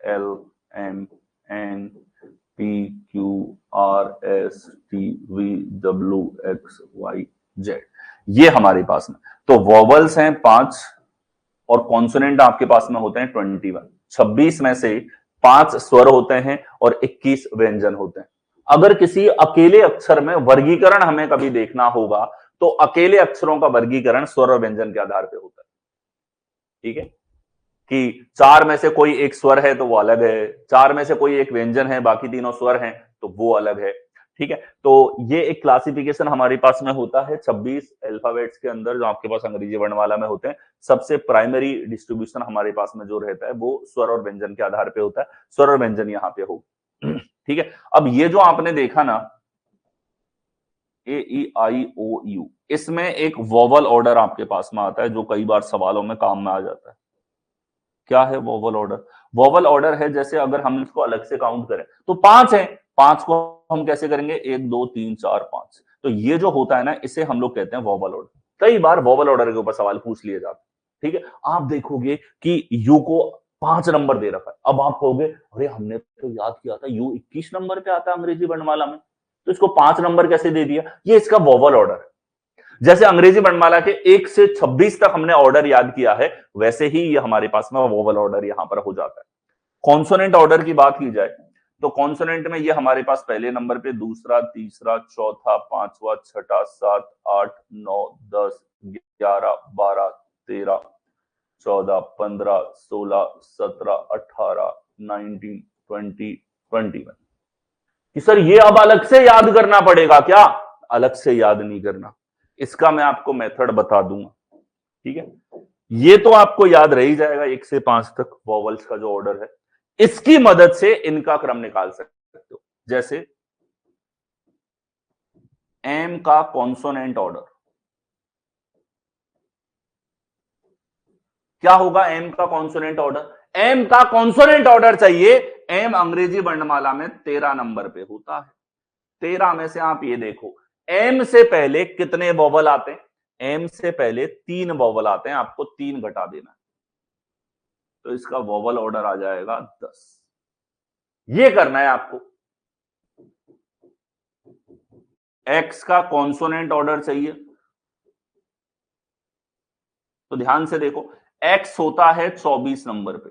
L, M, N, P, Q, R, S, T, V, W, X, Y, Z, ये हमारे पास में। तो वॉवल्स हैं 5 और कॉन्सोनेंट आपके पास में होते हैं 21। 26 में से 5 स्वर होते हैं और 21 व्यंजन होते हैं। अगर किसी अकेले अक्षर में वर्गीकरण हमें कभी देखना होगा तो अकेले अक्षरों का वर्गीकरण स्वर और व्यंजन के आधार पर होता है। ठीक है, कि 4 में से कोई एक स्वर है तो वो अलग है, 4 में से कोई एक व्यंजन है, बाकी तीनों स्वर हैं तो वो अलग है। ठीक है, तो ये एक क्लासिफिकेशन हमारे पास में होता है 26 अल्फाबेट्स के अंदर, जो आपके पास अंग्रेजी वर्णमाला में होते हैं। सबसे प्राइमरी डिस्ट्रीब्यूशन हमारे पास में जो रहता है वो स्वर और व्यंजन के आधार पे होता है, स्वर और व्यंजन यहाँ पे हो। ठीक है, अब ये जो आपने देखा ना, ए ई आई ओ यू, इसमें एक वोवल ऑर्डर आपके पास में आता है जो कई बार सवालों में काम में आ जाता है। क्या है वोवल ऑर्डर? वोवल ऑर्डर है, जैसे अगर हम इसको अलग से काउंट करें तो 5 है, 5 को हम कैसे करेंगे, 1 2 3 4 5। तो ये जो होता है ना, इसे हम लोग कहते हैं वोवल ऑर्डर। कई बार वोवल ऑर्डर के ऊपर सवाल पूछ लिए जाते हैं। ठीक है, आप देखोगे कि यू को 5 नंबर दे रखा है। अब आप कहोगे अरे हमने तो याद किया था यू 21 नंबर पे आता है अंग्रेजी वर्णमाला में, तो इसको 5 नंबर कैसे दे दिया? ये इसका वोवल ऑर्डर है। जैसे अंग्रेजी वर्णमाला के 1 से 26 तक हमने ऑर्डर याद किया है, वैसे ही ये हमारे पास में वोवल ऑर्डर यहां पर हो जाता है। कॉन्सोनेंट ऑर्डर की बात की जाए तो कॉन्सोनेंट में ये हमारे पास पहले नंबर पे, दूसरा, तीसरा, चौथा, पांचवा, छठा, 7, 8, 9, 10, 11, 12, 13, 14, 15, 16, 17, 18, 19, 20, 21 कि सर ये अब अलग से याद करना पड़ेगा क्या? अलग से याद नहीं करना, इसका मैं आपको मेथड बता दूंगा। ठीक है, ये तो आपको याद रह ही जाएगा 1 से 5 तक वॉवल्स का जो ऑर्डर है। इसकी मदद से इनका क्रम निकाल सकते हो। जैसे एम का कॉन्सोनेंट ऑर्डर क्या होगा? एम का कॉन्सोनेंट ऑर्डर, एम का कॉन्सोनेंट ऑर्डर चाहिए। एम अंग्रेजी वर्णमाला में 13 नंबर पे होता है। 13 में से आप ये देखो, एम से पहले कितने वॉवल आते हैं? एम से पहले 3 वॉवल आते हैं, आपको 3 घटा देना है, तो इसका वॉवल ऑर्डर आ जाएगा 10। ये करना है आपको। एक्स का कॉन्सोनेंट ऑर्डर चाहिए, तो ध्यान से देखो, एक्स होता है 24 नंबर पे,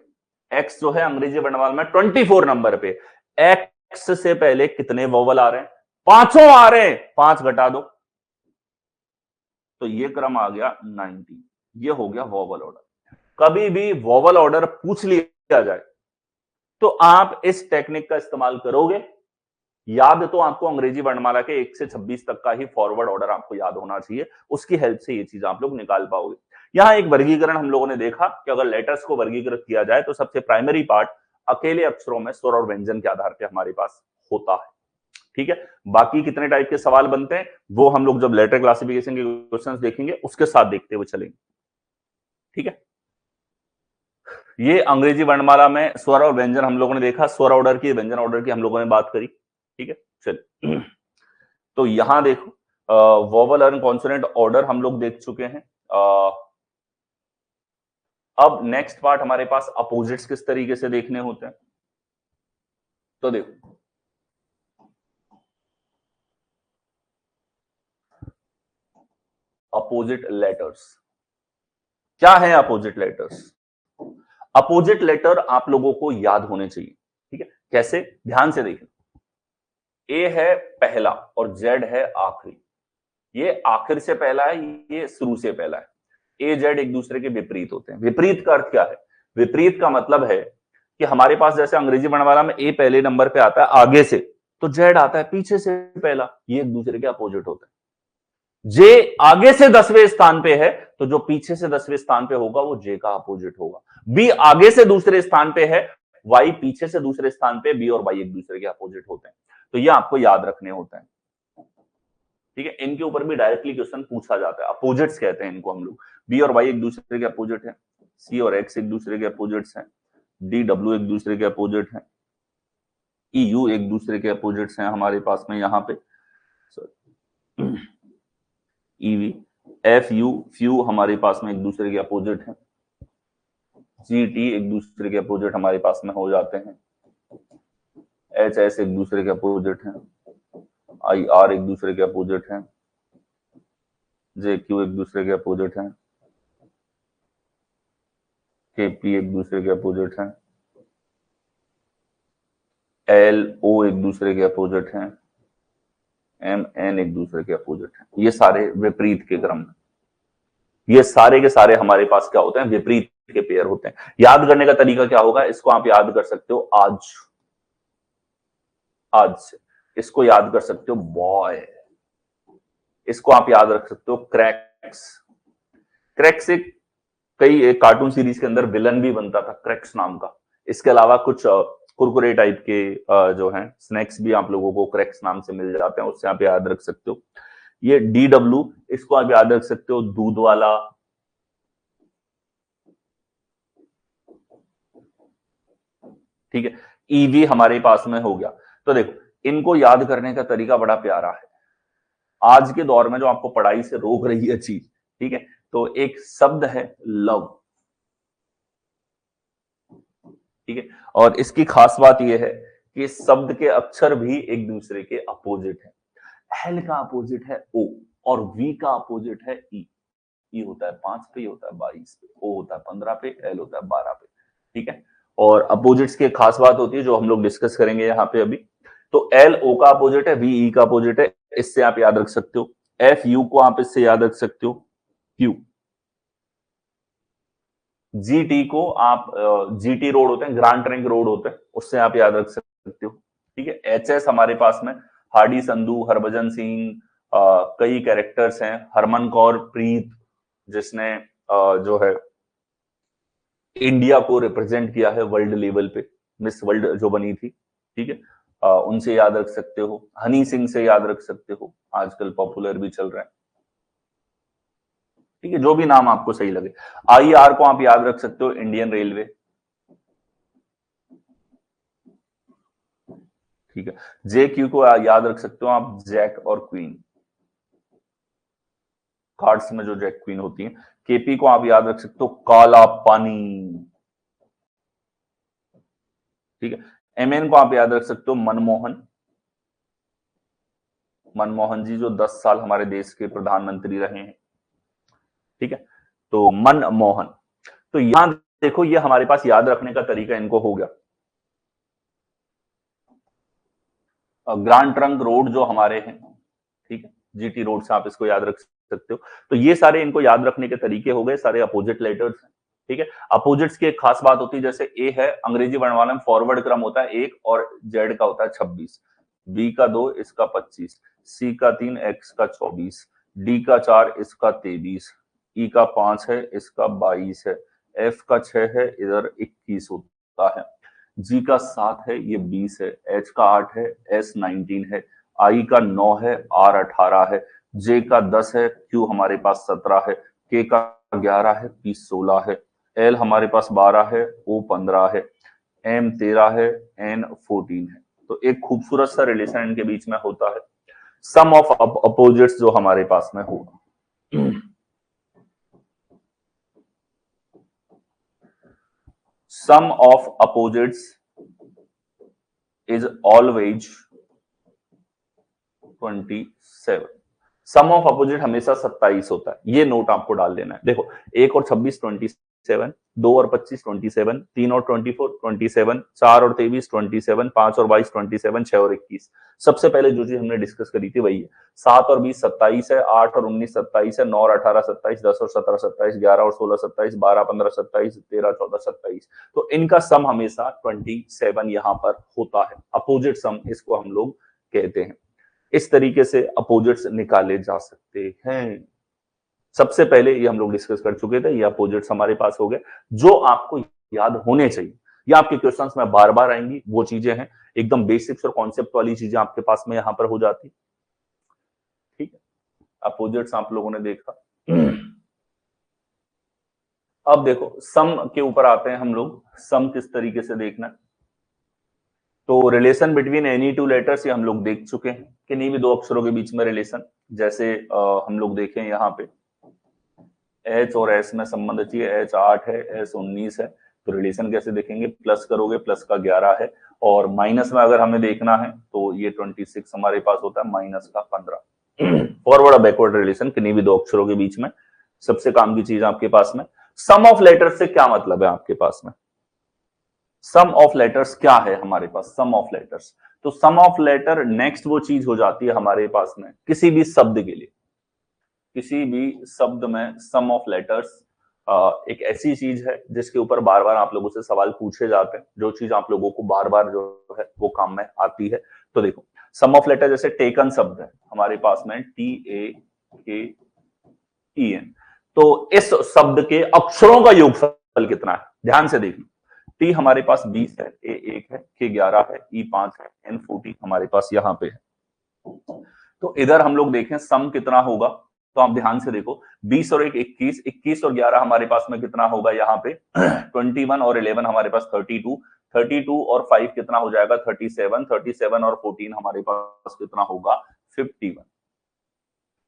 एक्स जो है अंग्रेजी वर्णमाला में 24 नंबर पे। एक्स से पहले कितने वोवल आ रहे हैं? 5 आ रहे हैं, 5 घटा दो, तो ये क्रम आ गया 90। ये हो गया वोवल ऑर्डर। कभी भी वोवल ऑर्डर पूछ लिया जाए तो आप इस टेक्निक का इस्तेमाल करोगे। याद तो आपको अंग्रेजी वर्णमाला के 1 से 26 तक का ही फॉरवर्ड ऑर्डर आपको याद होना चाहिए, उसकी हेल्प से ये चीज आप लोग निकाल पाओगे। यहां एक वर्गीकरण हम लोगों ने देखा कि अगर लेटर्स को वर्गीकृत किया जाए तो सबसे प्राइमरी पार्ट अकेले अक्षरों में स्वर और व्यंजन के आधार पर हमारे पास होता है। ठीक है, बाकी कितने टाइप के सवाल बनते हैं वो हम लोग जब लेटर क्लासिफिकेशन के क्वेश्चंस देखेंगे उसके साथ देखते हुए चलेंगे। ठीक है, ये अंग्रेजी वर्णमाला में स्वर और व्यंजन हम लोगों ने देखा, स्वर ऑर्डर की, व्यंजन ऑर्डर की हम लोगों ने बात करी। ठीक है, चलिए तो यहां देखो वोवल और कॉन्सोनेंट ऑर्डर हम लोग देख चुके हैं। अब नेक्स्ट पार्ट हमारे पास अपोजिट्स किस तरीके से देखने होते हैं, तो देखो अपोजिट लेटर्स क्या है? अपोजिट लेटर्स, अपोजिट लेटर आप लोगों को याद होने चाहिए। ठीक है, कैसे? ध्यान से देखिए, ए है पहला और जेड है आखिरी। ये आखिर से पहला है, ये शुरू से पहला है। ए जेड एक दूसरे के विपरीत होते हैं। विपरीत का अर्थ क्या है? विपरीत का मतलब है कि हमारे पास जैसे अंग्रेजी वर्णमाला में ए पहले नंबर पे आता है आगे से, तो जेड आता है पीछे से पहला। ये एक दूसरे के अपोजिट होते हैं। जे आगे से 10वें स्थान पे है, तो जो पीछे से 10वें स्थान पे होगा वो जे का अपोजिट होगा। बी आगे से दूसरे स्थान पे है, वाई पीछे से दूसरे स्थान पे, बी और वाई एक दूसरे के अपोजिट होते हैं। तो ये आपको याद रखने होते हैं। ठीक है, इनके ऊपर भी डायरेक्टली क्वेश्चन पूछा जाता है। अपोजिट्स कहते हैं इनको हम लोग। बी और वाई एक दूसरे के अपोजिट है, सी और एक्स एक दूसरे के अपोजिट्स हैं, डी डब्ल्यू एक दूसरे के अपोजिट हैं, ई यू एक दूसरे के अपोजिट्स हैं हमारे पास में यहाँ पे, ईवी एफ यू फ्यू हमारे पास में एक दूसरे के अपोजिट हैं, जी टी एक दूसरे के अपोजिट हमारे पास में हो जाते हैं, एच एस एक दूसरे के अपोजिट हैं, आई आर एक दूसरे के अपोजिट हैं, जे क्यू एक दूसरे के अपोजिट हैं, के पी एक दूसरे के अपोजिट हैं, एल ओ एक दूसरे के अपोजिट हैं, एम एन एक दूसरे के अपोजिट हैं। ये सारे विपरीत के क्रम में, ये सारे के सारे हमारे पास क्या होते हैं? विपरीत के पेयर होते हैं। याद करने का तरीका क्या होगा? इसको आप याद कर सकते हो आज, आज से इसको याद कर सकते हो बॉय, इसको आप याद रख सकते हो क्रैक्स। क्रैक्स एक कई एक कार्टून सीरीज के अंदर विलन भी बनता था क्रैक्स नाम का। इसके अलावा कुछ कुरकुरे टाइप के जो हैं स्नैक्स भी आप लोगों को क्रैक्स नाम से मिल जाते हैं, उससे आप याद रख सकते हो। ये डी डब्ल्यू, इसको आप याद रख सकते हो दूध वाला। ठीक है, ईवी हमारे पास में हो गया। तो देखो, इनको याद करने का तरीका बड़ा प्यारा है। आज के दौर में जो आपको पढ़ाई से रोक रही है चीज, ठीक है, तो एक शब्द है लव, ठीक है, और इसकी खास बात यह है कि इस शब्द के अक्षर भी एक दूसरे के अपोजिट है। एल का अपोजिट है ओ और वी का अपोजिट है ई। ई होता है 5 पे, होता है 22 पे, ओ होता है 15 पे, एल होता है 12 पे, ठीक है। और अपोजिट्स की खास बात होती है जो हम लोग डिस्कस करेंगे यहाँ पे अभी। तो एल ओ का अपोजिट है, वी ई का अपोजिट है, इससे आप याद रख सकते हो। एफ यू को आप इससे याद रख सकते हो, क्यू। जीटी को आप जीटी रोड होते हैं, ग्रांड ट्रंक रोड होते हैं, उससे आप याद रख सकते हो, ठीक है। एच एस हमारे पास में हार्डी संधू, हरभजन सिंह, कई कैरेक्टर्स हैं। हरमन कौर प्रीत जिसने जो है इंडिया को रिप्रेजेंट किया है वर्ल्ड लेवल पे, मिस वर्ल्ड जो बनी थी, ठीक है, उनसे याद रख सकते हो। हनी सिंह से याद रख सकते हो, आजकल पॉपुलर भी चल रहा है, ठीक है, जो भी नाम आपको सही लगे। आईआर को आप याद रख सकते हो, इंडियन रेलवे, ठीक है। जे क्यू को याद रख सकते हो आप, जैक और क्वीन, कार्ड्स में जो जैक क्वीन होती है। केपी को आप याद रख सकते हो, काला पानी, ठीक है। एमएन को आप याद रख सकते हो, मनमोहन। मनमोहन जी जो 10 साल हमारे देश के प्रधानमंत्री रहे हैं, ठीक है, तो मनमोहन। तो यहां देखो, ये हमारे पास याद रखने का तरीका इनको हो गया। ग्रांड ट्रंक रोड जो हमारे हैं, ठीक है, जीटी रोड से आप इसको याद रख सकते हो। तो ये सारे इनको याद रखने के तरीके हो गए, सारे अपोजिट लेटर्स हैं, ठीक है। अपोजिट्स की एक खास बात होती है, जैसे ए है अंग्रेजी वर्णमाला में फॉरवर्ड क्रम होता है 1 और जेड का होता है 26, बी का 2, इसका 25, सी का 3, एक्स का 24, डी का 4, इसका 23, ई का 5 है, इसका 22 है, एफ का 6 है, इधर 21 होता है, जी का 7 है, ये 20 है, एच का 8 है, एस 19 है, आई का 9 है, आर 18 है, जे का 10 है, क्यू हमारे पास 17 है, के का 11 है, पी 16 है, एल हमारे पास 12 है, ओ 15 है, एम 13 है, एन 14 है। तो एक खूबसूरत सा रिलेशन इनके बीच में होता है, सम ऑफ अपोजिट्स जो हमारे पास में होगा। Sum of opposites is always 27। Sum of opposite हमेशा 27 होता है, ये नोट आपको डाल देना है। देखो 1 और 26 27, 2 और 25 27, 3 और 24 27, 4 और 23 27, 5 और 22 27, 6 और 21। सबसे पहले जो चीज हमने डिस्कस करी थी वही है। 7 और 20 27 है, 8 और 19 27 है, 9 और 18 27, 10 और 17 27, 11 और 16 27, 12 15 27, 13 14 27। तो इनका सम हमेशा 27 यहां पर होता है, अपोजिट सम इसको हम लोग कहते हैं। इस तरीके से अपोजिट्स निकाले जा सकते हैं। सबसे पहले ये हम लोग डिस्कस कर चुके थे, ये अपोजिट्स हमारे पास हो गए जो आपको याद होने चाहिए। ये आपके क्वेश्चंस में बार बार आएंगी, वो चीजें हैं एकदम बेसिक्स और कॉन्सेप्ट वाली चीजें आपके पास में यहां पर हो जाती, ठीक है। अपोजिट्स आप लोगों ने देखा। अब देखो सम के ऊपर आते हैं हम लोग। सम किस तरीके से देखना है, तो relation between any two letters ये हम लोग देख चुके हैं, किन्हीं भी दो अक्षरों के बीच में रिलेशन। जैसे हम लोग देखें यहाँ पे एच और एस में संबंध चाहिए, एच 8 है, एस 19 है, तो रिलेशन कैसे देखेंगे, प्लस करोगे, प्लस का 11 है, और माइनस में अगर हमें देखना है तो ये 26 हमारे पास होता है, माइनस का 15। फॉरवर्ड और बैकवर्ड रिलेशन किन्हीं भी दो अक्षरों के बीच में, सबसे काम की चीज आपके पास में। सम ऑफ लेटर्स से क्या मतलब है आपके पास में, सम ऑफ लेटर्स क्या है हमारे पास, सम ऑफ लेटर्स, तो सम ऑफ लेटर नेक्स्ट वो चीज हो जाती है हमारे पास में किसी भी शब्द के लिए, किसी भी शब्द में सम ऑफ लेटर्स एक ऐसी चीज है जिसके ऊपर बार बार आप लोगों से सवाल पूछे जाते हैं, जो चीज आप लोगों को बार बार जो है वो काम में आती है। तो देखो सम ऑफ लेटर, जैसे टेकन शब्द है हमारे पास में, TAKEN, तो इस शब्द के अक्षरों का योगफल कितना है, ध्यान से देखिए। टी हमारे पास 20 है, ए 1 है, के 11 है, ई 5 है, एन 14 हमारे पास यहाँ पे है। तो इधर हम लोग देखें सम कितना होगा, तो आप ध्यान से देखो 20 और 1 21, 21 और 11 हमारे पास में कितना होगा यहाँ पे 21 और 11 हमारे पास 32, 32 और 5 कितना हो जाएगा 37, 37 और 14 हमारे पास कितना होगा 51।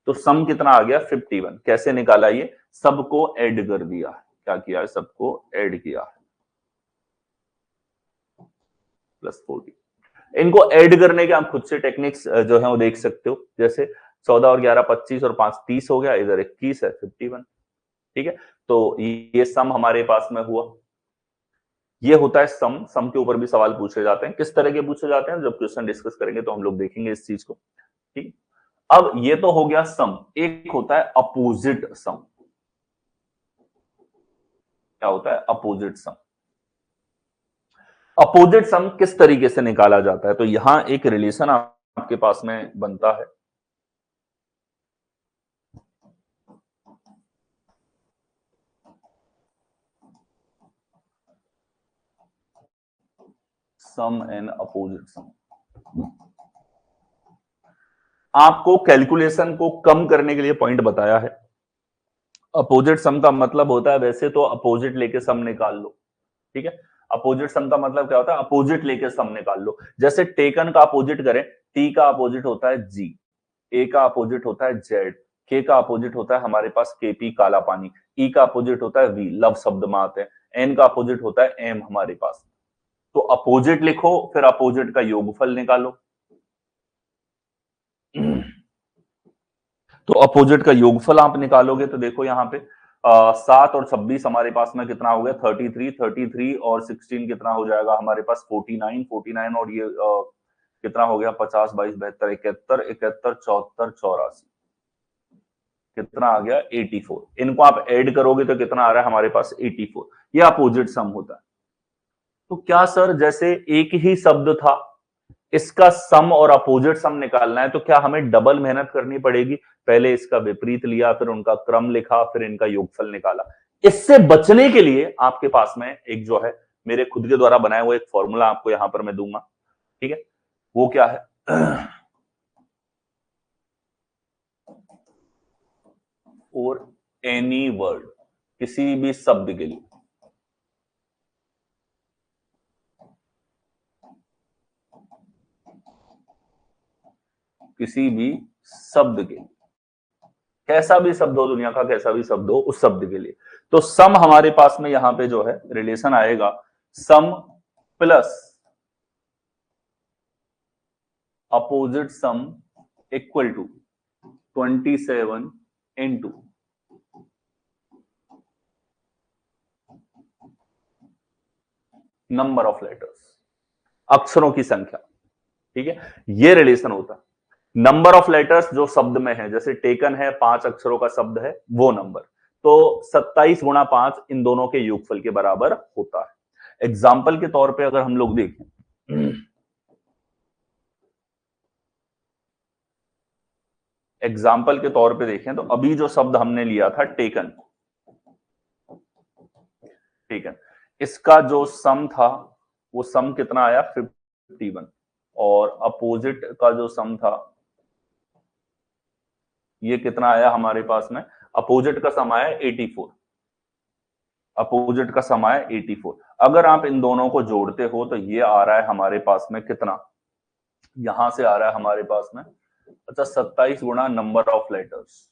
तो सम कितना आ गया 51। कैसे निकाला ये, सबको ऐड कर दिया है। क्या किया है? सबको ऐड किया है, +40। इनको ऐड करने के आप खुद से टेक्निक्स जो है वो देख सकते हो। जैसे 14 और 11 25 और 5 30 हो गया, इधर 21 है, 51। ठीक है, तो ये सम हमारे पास में हुआ। ये होता है सम। सम के ऊपर भी सवाल पूछे जाते हैं। किस तरह के पूछे जाते हैं जब क्वेश्चन डिस्कस करेंगे तो हम लोग देखेंगे इस चीज को। ठीक, अब ये तो हो गया सम। एक होता है अपोजिट सम। क्या होता है? अपोजिट सम। अपोजिट सम किस तरीके से निकाला जाता है? तो यहां एक रिलेशन आपके पास में बनता है। सम एंड अपोजिट सम। आपको कैलकुलेशन को कम करने के लिए पॉइंट बताया है। अपोजिट सम का मतलब होता है, वैसे तो अपोजिट लेके सम निकाल लो। ठीक है, अपोजिट सम का मतलब क्या होता है? अपोजिट लेके सम निकाल लो। जैसे टेकन का अपोजिट करें, टी का अपोजिट होता है जी, ए का अपोजिट होता है जेड, के का अपोजिट होता है हमारे पास केपी काला पानी, ई का अपोजिट होता है वी लव शब्द में आते हैं, एन का अपोजिट होता है एम हमारे पास। तो अपोजिट लिखो, फिर अपोजिट का योगफल निकालो। तो अपोजिट का योगफल आप निकालोगे तो देखो यहाँ पे 7 और 26 हमारे पास में कितना हो गया? 33। 33 और 16 कितना हो जाएगा हमारे पास? 49। 49 और ये कितना हो गया? 50 22 72 71 71 74 84 कितना आ गया? 84। इनको आप ऐड करोगे तो कितना आ रहा है हमारे पास? 84। ये अपोजिट सम होता है। तो क्या सर, जैसे एक ही शब्द था, इसका सम और अपोजिट सम निकालना है तो क्या हमें डबल मेहनत करनी पड़ेगी? पहले इसका विपरीत लिया, फिर उनका क्रम लिखा, फिर इनका योगफल निकाला। इससे बचने के लिए आपके पास में एक जो है मेरे खुद के द्वारा बनाया हुआ एक फॉर्मूला आपको यहां पर मैं दूंगा। ठीक है, वो क्या है? और एनी वर्ड, किसी भी शब्द के लिए, किसी भी शब्द के, कैसा भी शब्द हो, दुनिया का कैसा भी शब्द हो, उस शब्द के लिए। तो सम हमारे पास में यहां पे जो है रिलेशन आएगा, sum plus opposite sum equal to 27 into number of letters, अक्षरों की संख्या। ठीक है, ये रिलेशन होता है। नंबर ऑफ लेटर्स जो शब्द में है, जैसे टेकन है 5 अक्षरों का शब्द है, वो नंबर, तो 27 गुणा 5 इन दोनों के योगफल के बराबर होता है। एग्जाम्पल के तौर पे अगर हम लोग देखें, एग्जाम्पल के तौर पे देखें तो अभी जो शब्द हमने लिया था टेकन, टेकन, इसका जो सम था वो सम कितना आया? 51। और अपोजिट का जो सम था ये कितना आया हमारे पास में? अपोजिट का सम आया 84। अपोजिट का सम आया 84। अगर आप इन दोनों को जोड़ते हो तो ये आ रहा है हमारे पास में कितना? यहां से आ रहा है हमारे पास में, अच्छा, 27 गुणा number of letters.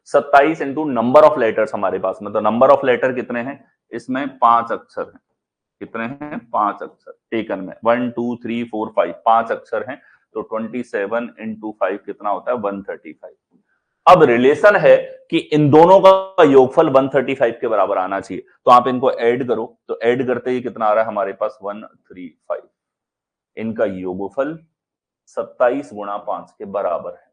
27 into number of letters हमारे पास में। तो नंबर ऑफ लेटर कितने हैं इसमें? 5 अक्षर हैं। कितने हैं? 5 अक्षर। टेकन में 1 2 3 4 5 5 अक्षर हैं। तो 27 इंटू 5 कितना होता है? 135। अब रिलेशन है कि इन दोनों का योगफल 135 के बराबर आना चाहिए। तो आप इनको ऐड करो, तो ऐड करते ही कितना आ रहा है हमारे पास? 135। इनका योगफल 27 गुणा 5 के बराबर है।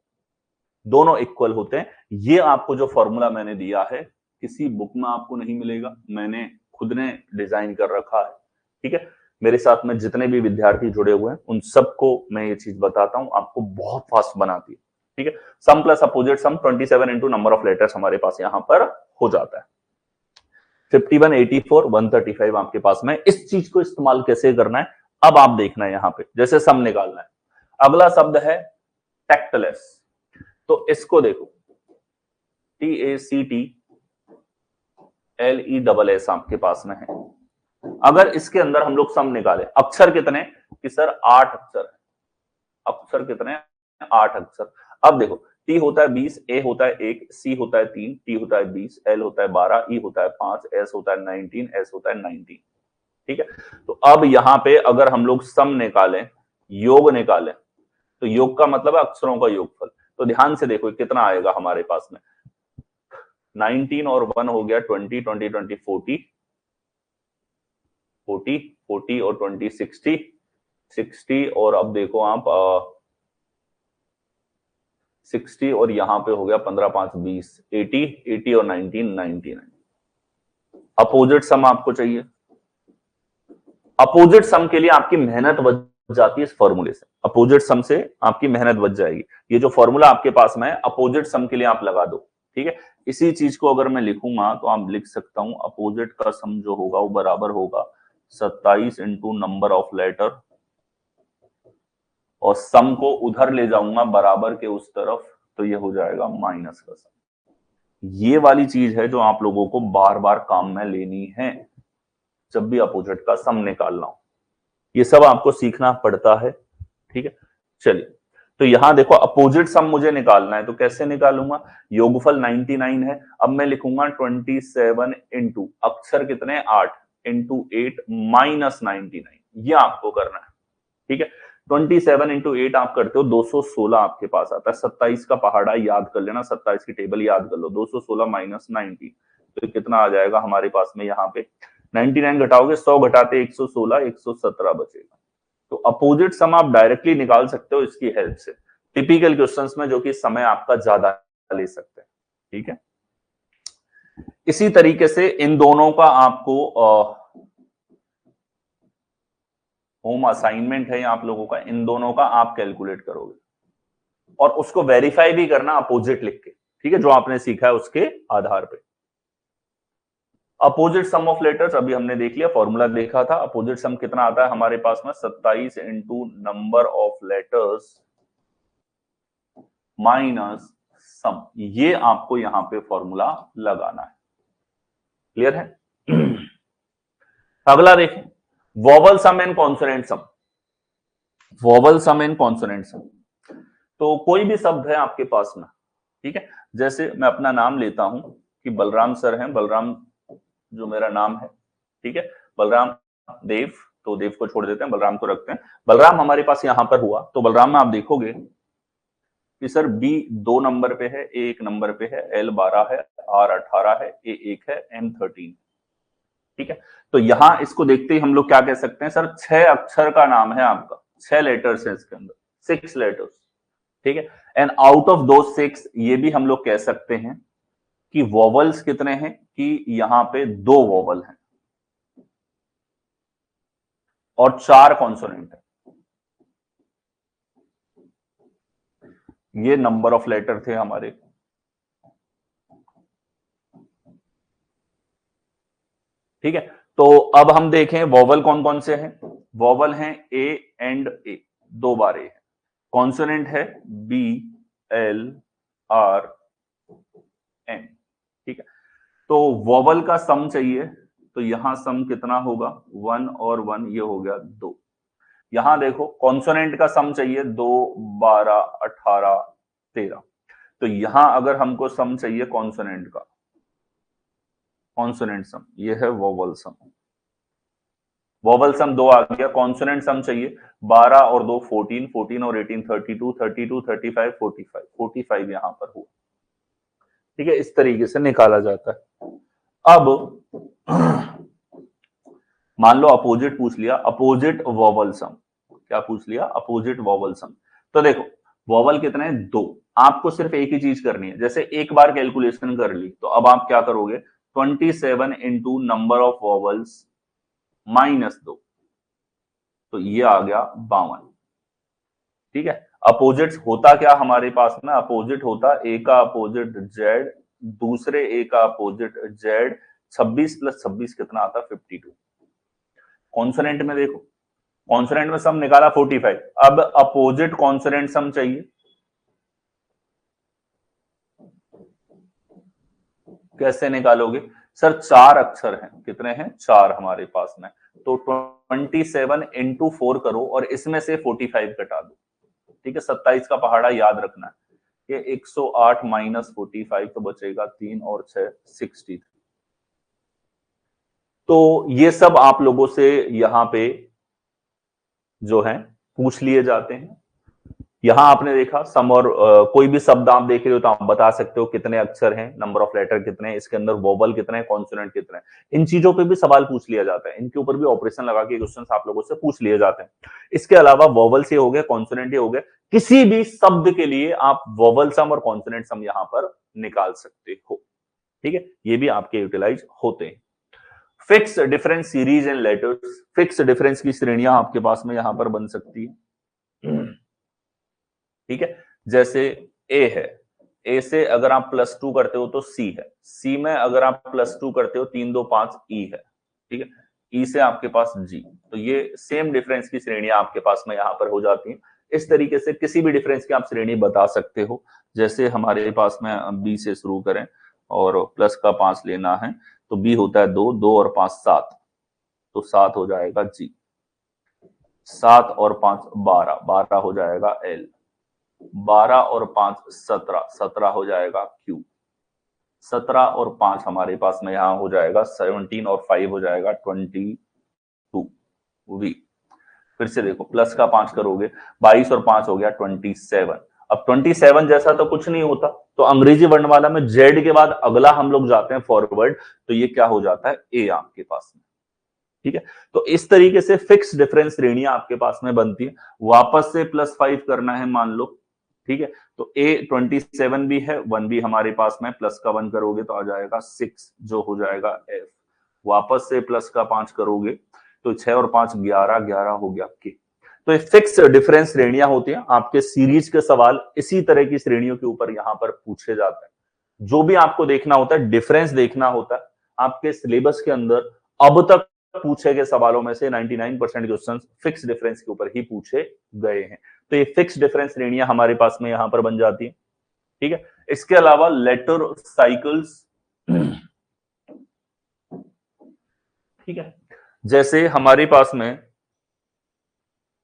दोनों इक्वल होते हैं। ये आपको जो फॉर्मूला मैंने दिया है किसी बुक में आपको नहीं मिलेगा, मैंने खुद ने डिजाइन कर रखा है। ठीक है, मेरे साथ में जितने भी विद्यार्थी जुड़े हुए हैं उन सबको मैं ये चीज बताता हूं, आपको बहुत फास्ट बनाती है। ठीक है, sum plus opposite sum 27 into number of letters हमारे पास यहां पर हो जाता है। 51 84 135 आपके पास में। इस चीज को इस्तेमाल कैसे करना है अब आप देखना है। यहां पे जैसे सम निकालना है, अगला शब्द है टैक्टलेस। तो इसको देखो, TACTLESS आपके पास में है। अगर इसके अंदर हम लोग सम निकाले, अक्षर कितने? कि सर 8 अक्षर है। अक्षर कितने? 8 अक्षर। अब देखो टी होता है 20, ए होता है 1, सी होता है 3, टी होता है 20, एल होता है 12, ई होता है 5, एस होता है 19, एस होता है 19। ठीक है, तो अब यहां पे अगर हम लोग सम निकालें, योग निकालें, तो योग का मतलब है अक्षरों का योगफल। तो ध्यान से देखो कितना आएगा हमारे पास में, 19 और 1 हो गया 20, 20 20 40, 40 40 और 20 60, 60 और अब देखो आप 60 और यहां पे हो गया 15 5 20, 80, 80 और 19 99। अपोजिट सम आपको चाहिए, अपोजिट सम के लिए आपकी मेहनत बच जाती है इस फॉर्मूले से, अपोजिट सम से आपकी मेहनत बच जाएगी। ये जो फॉर्मूला आपके पास में है अपोजिट सम के लिए आप लगा दो। ठीक है, इसी चीज को अगर मैं लिखूंगा तो आप लिख सकता हूं अपोजिट का सम जो होगा वो बराबर होगा 27 इंटू नंबर ऑफ लेटर, और सम को उधर ले जाऊंगा बराबर के उस तरफ, तो ये हो जाएगा माइनस का सम। ये वाली चीज है जो आप लोगों को बार बार काम में लेनी है जब भी अपोजिट का सम निकालना हो, ये सब आपको सीखना पड़ता है। ठीक है, चलिए, तो यहां देखो अपोजिट सम मुझे निकालना है, तो कैसे निकालूंगा, योगफल 99 है, अब मैं लिखूंगा 27 इंटू अक्षर कितने 8 इंटू 8 माइनस 99, ये आपको करना है। ठीक है, 27 इंटू 8 आप करते हो 216 आपके पास आता है, 27 का पहाड़ा याद कर लेना, 27 की टेबल याद कर लो, 216 माइनस 90, तो कितना आ जाएगा हमारे पास में, यहाँ पे 99 घटाओगे 100 घटाते 116, 117 बचेगा। तो अपोजिट सम आप डायरेक्टली निकाल सकते हो इसकी हेल्प से, टिपिकल क्वेश्चंस में जो कि समय आपका ज्यादा ले सकते हैं। ठीक है, इसी तरीके से इन दोनों का आपको होम असाइनमेंट है आप लोगों का, इन दोनों का आप कैलकुलेट करोगे और उसको वेरीफाई भी करना अपोजिट लिख के। ठीक है, जो आपने सीखा है उसके आधार पे। अपोजिट सम ऑफ लेटर्स अभी हमने देख लिया, फॉर्मूला देखा था, अपोजिट सम कितना आता है हमारे पास में 27 into number of letters minus sum, ये आपको यहां पे फॉर्मूला लगाना है। क्लियर है? अगला देखें, vowel sum and consonant sum. Vowel sum and consonant sum, तो कोई भी शब्द है आपके पास में, ठीक है, जैसे मैं अपना नाम लेता हूं कि बलराम सर हैं, बलराम जो मेरा नाम है, ठीक है, बलराम देव, तो देव को छोड़ देते हैं, बलराम को रखते हैं। बलराम हमारे पास यहां पर हुआ, तो बलराम में आप देखोगे कि सर बी 2 नंबर पे है, ए 1 नंबर पे है, एल 12 है, आर 18 है, ए 1 है, एम 13। ठीक है, तो यहां इसको देखते ही हम लोग क्या कह सकते हैं, सर 6 अक्षर का नाम है आपका, 6 लेटर्स है इसके अंदर, 6 लेटर्स। ठीक है, एंड आउट ऑफ दो 6 ये भी हम लोग कह सकते हैं कि वॉवल्स कितने हैं, कि यहां पे 2 वॉवल हैं और 4 कॉन्सोनेंट है। ये नंबर ऑफ लेटर थे हमारे। ठीक है, तो अब हम देखें वॉवल कौन कौन से हैं। वॉवल हैं ए एंड ए, 2 बार ए है। कॉन्सोनेंट है बी एल आर एन। ठीक है, तो वॉवल का सम चाहिए, तो यहां सम कितना होगा, 1 और 1 ये हो गया 2। यहां देखो कॉन्सोनेंट का सम चाहिए, 2 12 18 13। तो यहां अगर हमको सम चाहिए कॉन्सोनेंट का, कॉन्सोनेंट सम ये है वोवल सम। वोवल सम 2 आ गया, कॉन्सोनेंट सम चाहिए 12 और 2 14, 14 और 18 32, 32 35 45, 45 यहां पर हुआ। ठीक है, इस तरीके से निकाला जाता है। अब मान लो अपोजिट पूछ लिया, अपोजिट वोवल सम, क्या पूछ लिया, अपोजिट वोवल सम। तो देखो वोवल कितने हैं, 2। आपको सिर्फ एक ही चीज करनी है, जैसे एक बार कैलकुलेशन कर ली, तो अब आप क्या करोगे, 27 into number of vowels minus 2, तो ये आ गया 52। ठीक है, अपोजिट होता क्या हमारे पास में, अपोजिट होता ए का अपोजिट जेड, दूसरे ए का अपोजिट जेड, 26 प्लस 26 कितना आता, 52। कॉन्सोनेंट में देखो, कॉन्सोनेंट में सम निकाला 45, अब अपोजिट कॉन्सोनेंट सम चाहिए, कैसे निकालोगे, सर 4 अक्षर हैं, कितने हैं, 4 हमारे पास में, तो 27 इंटू 4 करो और इसमें से 45 घटा दो। ठीक है, 27 का पहाड़ा याद रखना है, ये 108 माइनस 45 तो बचेगा 3 और 6 60। तो ये सब आप लोगों से यहां पे जो है पूछ लिए जाते हैं। यहां आपने देखा सम और कोई भी शब्द आप देख रहे हो तो आप बता सकते हो कितने अक्षर हैं, नंबर ऑफ लेटर कितने हैं, इसके अंदर वोवल कितने हैं, कॉन्सोनेंट कितने हैं। इन चीजों पे भी सवाल पूछ लिया जाता है, इनके ऊपर भी ऑपरेशन लगा के क्वेश्चंस आप लोगों से पूछ लिए जाते हैं। इसके अलावा वोवल से हो गया, कॉन्सोनेंट हो गया, किसी भी शब्द के लिए आप वोवल सम और कॉन्सोनेंट सम यहां पर निकाल सकते हो। ठीक है, ये भी आपके यूटिलाइज होते हैं। Fix difference series and letters, fix difference की श्रेणियां आपके पास में यहां पर बन सकती है। ठीक है, जैसे ए है, ए से अगर आप +2 करते हो तो सी है, सी में अगर आप +2 करते हो 3 2 5 ई है। ठीक है, ई से आपके पास जी, तो ये सेम डिफरेंस की श्रेणियां आपके पास में यहां पर हो जाती हैं। इस तरीके से किसी भी डिफरेंस की आप श्रेणी बता सकते हो। जैसे हमारे पास में बी से शुरू करें और प्लस का 5 लेना है तो बी होता है 2, 2 और 5 7, तो 7 हो जाएगा जी, 7 और 5 12, 12 हो जाएगा एल, 12 और 5 17, 17 हो जाएगा क्यू, 17 और 5 हमारे पास में यहां हो जाएगा 17 और 5 हो जाएगा 22 वी। फिर से देखो प्लस का 5 करोगे 22 और 5 हो गया 27। अब 27 जैसा तो कुछ नहीं होता, तो अंग्रेजी वर्णमाला में जेड के बाद अगला हम लोग जाते हैं फॉरवर्ड, तो ये क्या हो जाता है ए आपके पास में। ठीक है, तो इस तरीके से फिक्स डिफरेंस श्रेणियां आपके पास में बनती है। वापस से +5 करना है मान लो, ठीक है, तो ए 27 भी है, 1 भी हमारे पास में, प्लस का 1 करोगे तो आ जाएगा 6 जो हो जाएगा एफ। वापस से प्लस का 5 करोगे तो 6 और 5 11, 11 हो गया के। तो ये फिक्स डिफरेंस श्रेणियां होती हैं। आपके सीरीज के सवाल इसी तरह की श्रेणियों के ऊपर यहां पर पूछे जाते हैं। जो भी आपको देखना होता है, डिफरेंस देखना होता है, आपके सिलेबस के अंदर अब तक पूछे गए सवालों में से 99% क्वेश्चन फिक्स डिफरेंस के ऊपर ही पूछे गए हैं। तो ये फिक्स डिफरेंस श्रेणियां हमारे पास में यहां पर बन जाती हैं। ठीक है, इसके अलावा लेटर साइकिल्स, ठीक है, जैसे हमारे पास में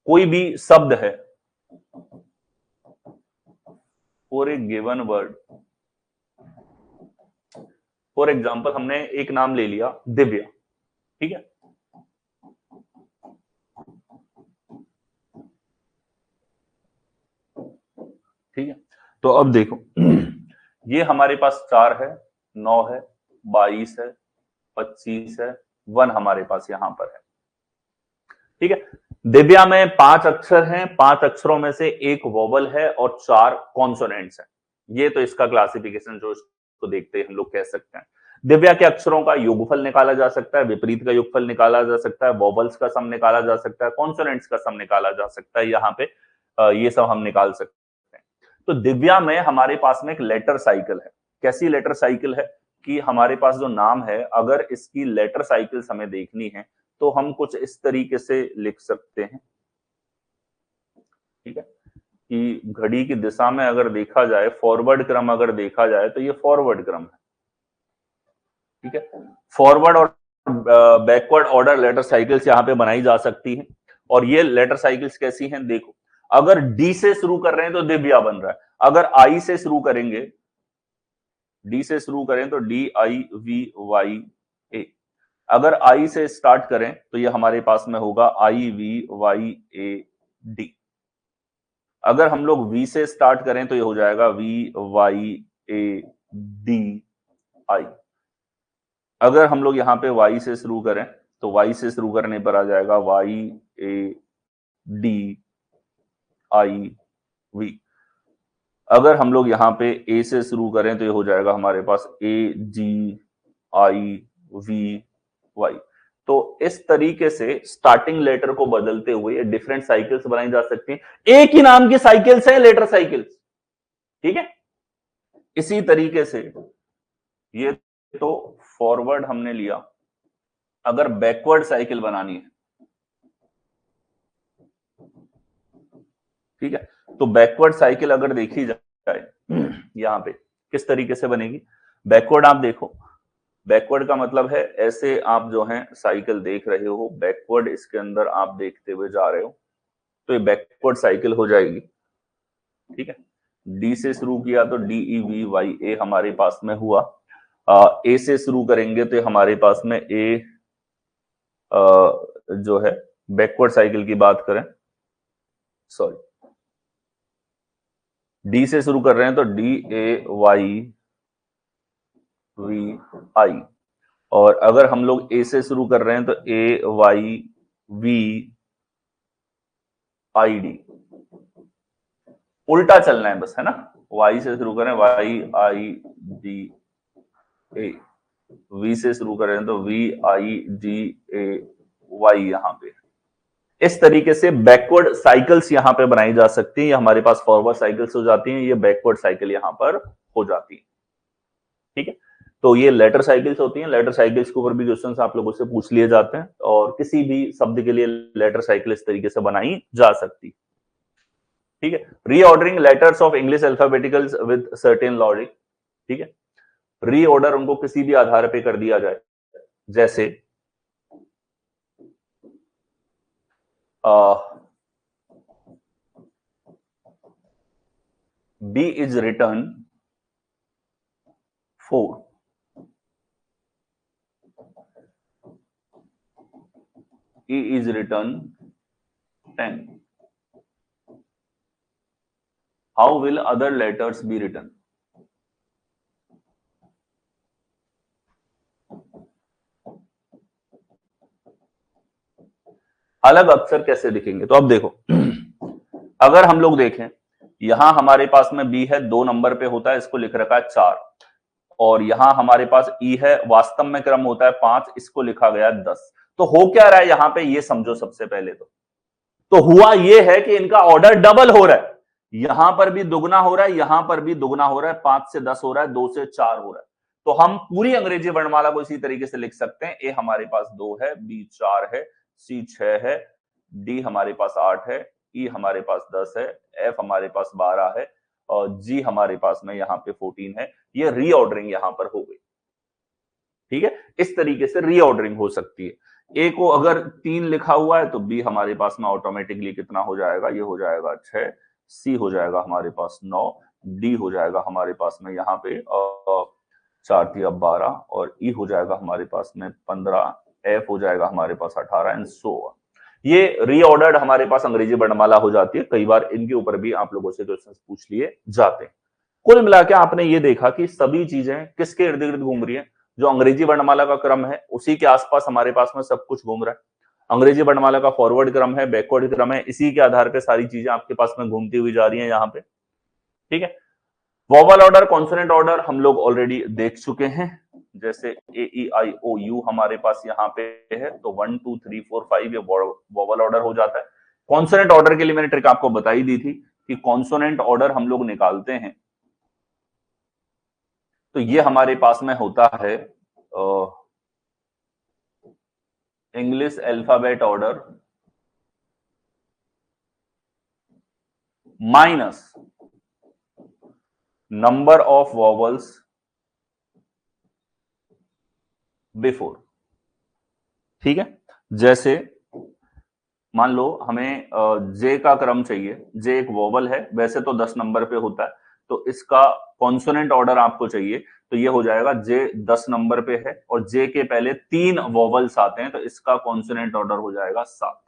कोई भी शब्द है for a given word, for example हमने एक नाम ले लिया दिव्या, ठीक है, ठीक है, तो अब देखो ये हमारे पास 4 है, 9 है, 22 है, 25 है, 1 हमारे पास यहां पर है। ठीक है, दिव्या में 5 अक्षर हैं, 5 अक्षरों में से एक वोवल है और 4 कॉन्सोनेंट्स हैं। ये तो इसका क्लासिफिकेशन जो इसको देखते हैं हम लोग कह सकते हैं। दिव्या के अक्षरों का योगफल निकाला जा सकता है, विपरीत का योगफल निकाला जा सकता है, वोवल्स का सम निकाला जा सकता है, कॉन्सोनेंट्स का सम निकाला जा सकता है। यहाँ पे ये सब हम निकाल सकते हैं। तो दिव्या में हमारे पास में एक लेटर साइकिल है। कैसी लेटर साइकिल है कि हमारे पास जो नाम है, अगर इसकी लेटर साइकिल्स हमें देखनी है तो हम कुछ इस तरीके से लिख सकते हैं। ठीक है, कि घड़ी की दिशा में अगर देखा जाए, फॉरवर्ड क्रम अगर देखा जाए तो ये फॉरवर्ड क्रम है। ठीक है, फॉरवर्ड और बैकवर्ड ऑर्डर लेटर साइकिल्स यहां पे बनाई जा सकती हैं। और ये लेटर साइकिल्स कैसी हैं देखो, अगर डी से शुरू कर रहे हैं तो दिव्या बन रहा है, अगर आई से शुरू करेंगे, डी से शुरू करें तो DIVY, अगर आई से स्टार्ट करें तो ये हमारे पास में होगा IVYAD। अगर हम लोग वी से स्टार्ट करें तो ये हो जाएगा VYADI। अगर हम लोग यहां पे वाई से शुरू करें तो वाई से शुरू करने पर आ जाएगा YADIV। अगर हम लोग यहाँ पे ए से शुरू करें तो ये हो जाएगा हमारे पास AGIVY। तो इस तरीके से स्टार्टिंग लेटर को बदलते हुए डिफरेंट साइकिल्स बनाई जा सकती हैं। एक ही नाम की साइकिल्स है लेटर साइकिल्स, ठीक है। इसी तरीके से ये तो फॉरवर्ड हमने लिया, अगर बैकवर्ड साइकिल बनानी है, ठीक है, तो बैकवर्ड साइकिल अगर देखी जाए यहां पे किस तरीके से बनेगी। बैकवर्ड आप देखो, बैकवर्ड का मतलब है ऐसे आप जो है साइकिल देख रहे हो, बैकवर्ड इसके अंदर आप देखते हुए जा रहे हो, तो ये बैकवर्ड साइकिल हो जाएगी। ठीक है, डी से शुरू किया तो DEVYA हमारे पास में हुआ। ए से शुरू करेंगे तो हमारे पास में ए जो है बैकवर्ड साइकिल की बात करें, सॉरी डी से शुरू कर रहे हैं तो DAYVI, और अगर हम लोग ए से शुरू कर रहे हैं तो AYVID। उल्टा चलना है बस, है ना, Y से शुरू करें YIDA, V से शुरू करें तो VIDAY। यहां पे इस तरीके से बैकवर्ड साइकिल्स यहां पे बनाई जा सकती है। ये हमारे पास फॉरवर्ड साइकिल्स हो जाती हैं, ये बैकवर्ड साइकिल यहां पर हो जाती है। ठीक है, तो ये लेटर साइकिल्स होती हैं। लेटर साइकिल्स के ऊपर भी क्वेश्चंस आप लोगों से पूछ लिए जाते हैं, और किसी भी शब्द के लिए लेटर साइकिल इस तरीके से बनाई जा सकती। ठीक है, reordering letters of English alphabeticals with certain logic. ठीक है, रीऑर्डर उनको किसी भी आधार पे कर दिया जाए, जैसे B is written 4, E is written 10. How will other letters be written? अलग अक्षर कैसे दिखेंगे, तो अब देखो अगर हम लोग देखें, यहां हमारे पास में बी है, 2 नंबर पे होता है, इसको लिख रखा है 4, और यहां हमारे पास ई है, वास्तव में क्रम होता है 5, इसको लिखा गया 10। तो हो क्या रहा है यहां पे, ये समझो सबसे पहले तो हुआ ये है कि इनका ऑर्डर डबल हो रहा है। यहां पर भी दुगना हो रहा है, यहां पर भी दुगना हो रहा है, 5 से 10 हो रहा है, 2 से 4 हो रहा है। तो हम पूरी अंग्रेजी वर्णमाला को इसी तरीके से लिख सकते हैं, ए हमारे पास 2 है, बी 4 है, सी 6 है, डी हमारे पास 8 है, ई हमारे पास 10 है, एफ हमारे पास 12 है, और जी हमारे पास में यहाँ पे 14 है। ये रीऑर्डरिंग यहां पर हो गई। ठीक है, इस तरीके से रीऑर्डरिंग हो सकती है। ए को अगर 3 लिखा हुआ है तो बी हमारे पास में ऑटोमेटिकली कितना हो जाएगा, ये हो जाएगा 6, सी हो जाएगा हमारे पास 9, डी हो जाएगा हमारे पास में यहाँ पे 4 3 12, और ई हो जाएगा हमारे पास में 15, एफ हो जाएगा हमारे पास 18 एंड सो ऑन। ये रीऑर्डर्ड हमारे पास अंग्रेजी वर्णमाला हो जाती है। कई बार इनके ऊपर भी आप लोगों से क्वेश्चन पूछ लिए जाते हैं। कुल मिला के आपने ये देखा कि सभी चीजें किसके इर्द गिर्द घूम रही है, जो अंग्रेजी वर्णमाला का क्रम है उसी के आसपास हमारे पास में सब कुछ घूम रहा है। अंग्रेजी वर्णमाला का फॉरवर्ड क्रम है, बैकवर्ड क्रम है, इसी के आधार पे सारी चीजें आपके पास में घूमती हुई जा रही हैं यहाँ पे। ठीक है, वोवल ऑर्डर, कॉन्सोनेंट ऑर्डर हम लोग ऑलरेडी देख चुके हैं। जैसे AEIOU हमारे पास यहाँ पे है, तो 1 2 3 4 5 ये वोवल ऑर्डर हो जाता है। कॉन्सोनेंट ऑर्डर के लिए मैंने ट्रिक आपको बताई दी थी कि कॉन्सोनेंट ऑर्डर हम लोग निकालते हैं, तो ये हमारे पास में होता है English alphabet order minus number of vowels before. ठीक है, जैसे मान लो हमें जे का क्रम चाहिए, जे एक वॉवल है, वैसे तो 10 नंबर पे होता है, तो इसका कॉन्सोनेंट ऑर्डर आपको चाहिए, तो ये हो जाएगा जे 10 नंबर पे है और जे के पहले 3 वॉवल्स आते हैं, तो इसका कॉन्सोनेंट ऑर्डर हो जाएगा 7।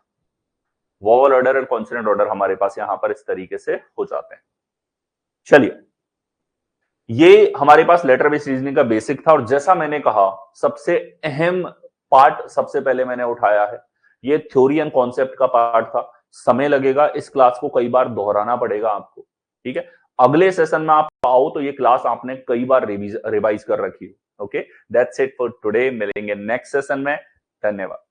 वॉवल ऑर्डर और कॉन्सोनेंट ऑर्डर हमारे पास यहां पर इस तरीके से हो जाते हैं। चलिए, ये हमारे पास लेटर बेस्ड रीजनिंग का बेसिक था, और जैसा मैंने कहा सबसे अहम पार्ट सबसे पहले मैंने उठाया है, ये थ्योरी एंड कॉन्सेप्ट का पार्ट था। समय लगेगा, इस क्लास को कई बार दोहराना पड़ेगा आपको। ठीक है, अगले सेशन में आप आओ तो ये क्लास आपने कई बार रिवाइज कर रखी है। Okay, that's it for today. मिलेंगे नेक्स्ट सेशन में। धन्यवाद।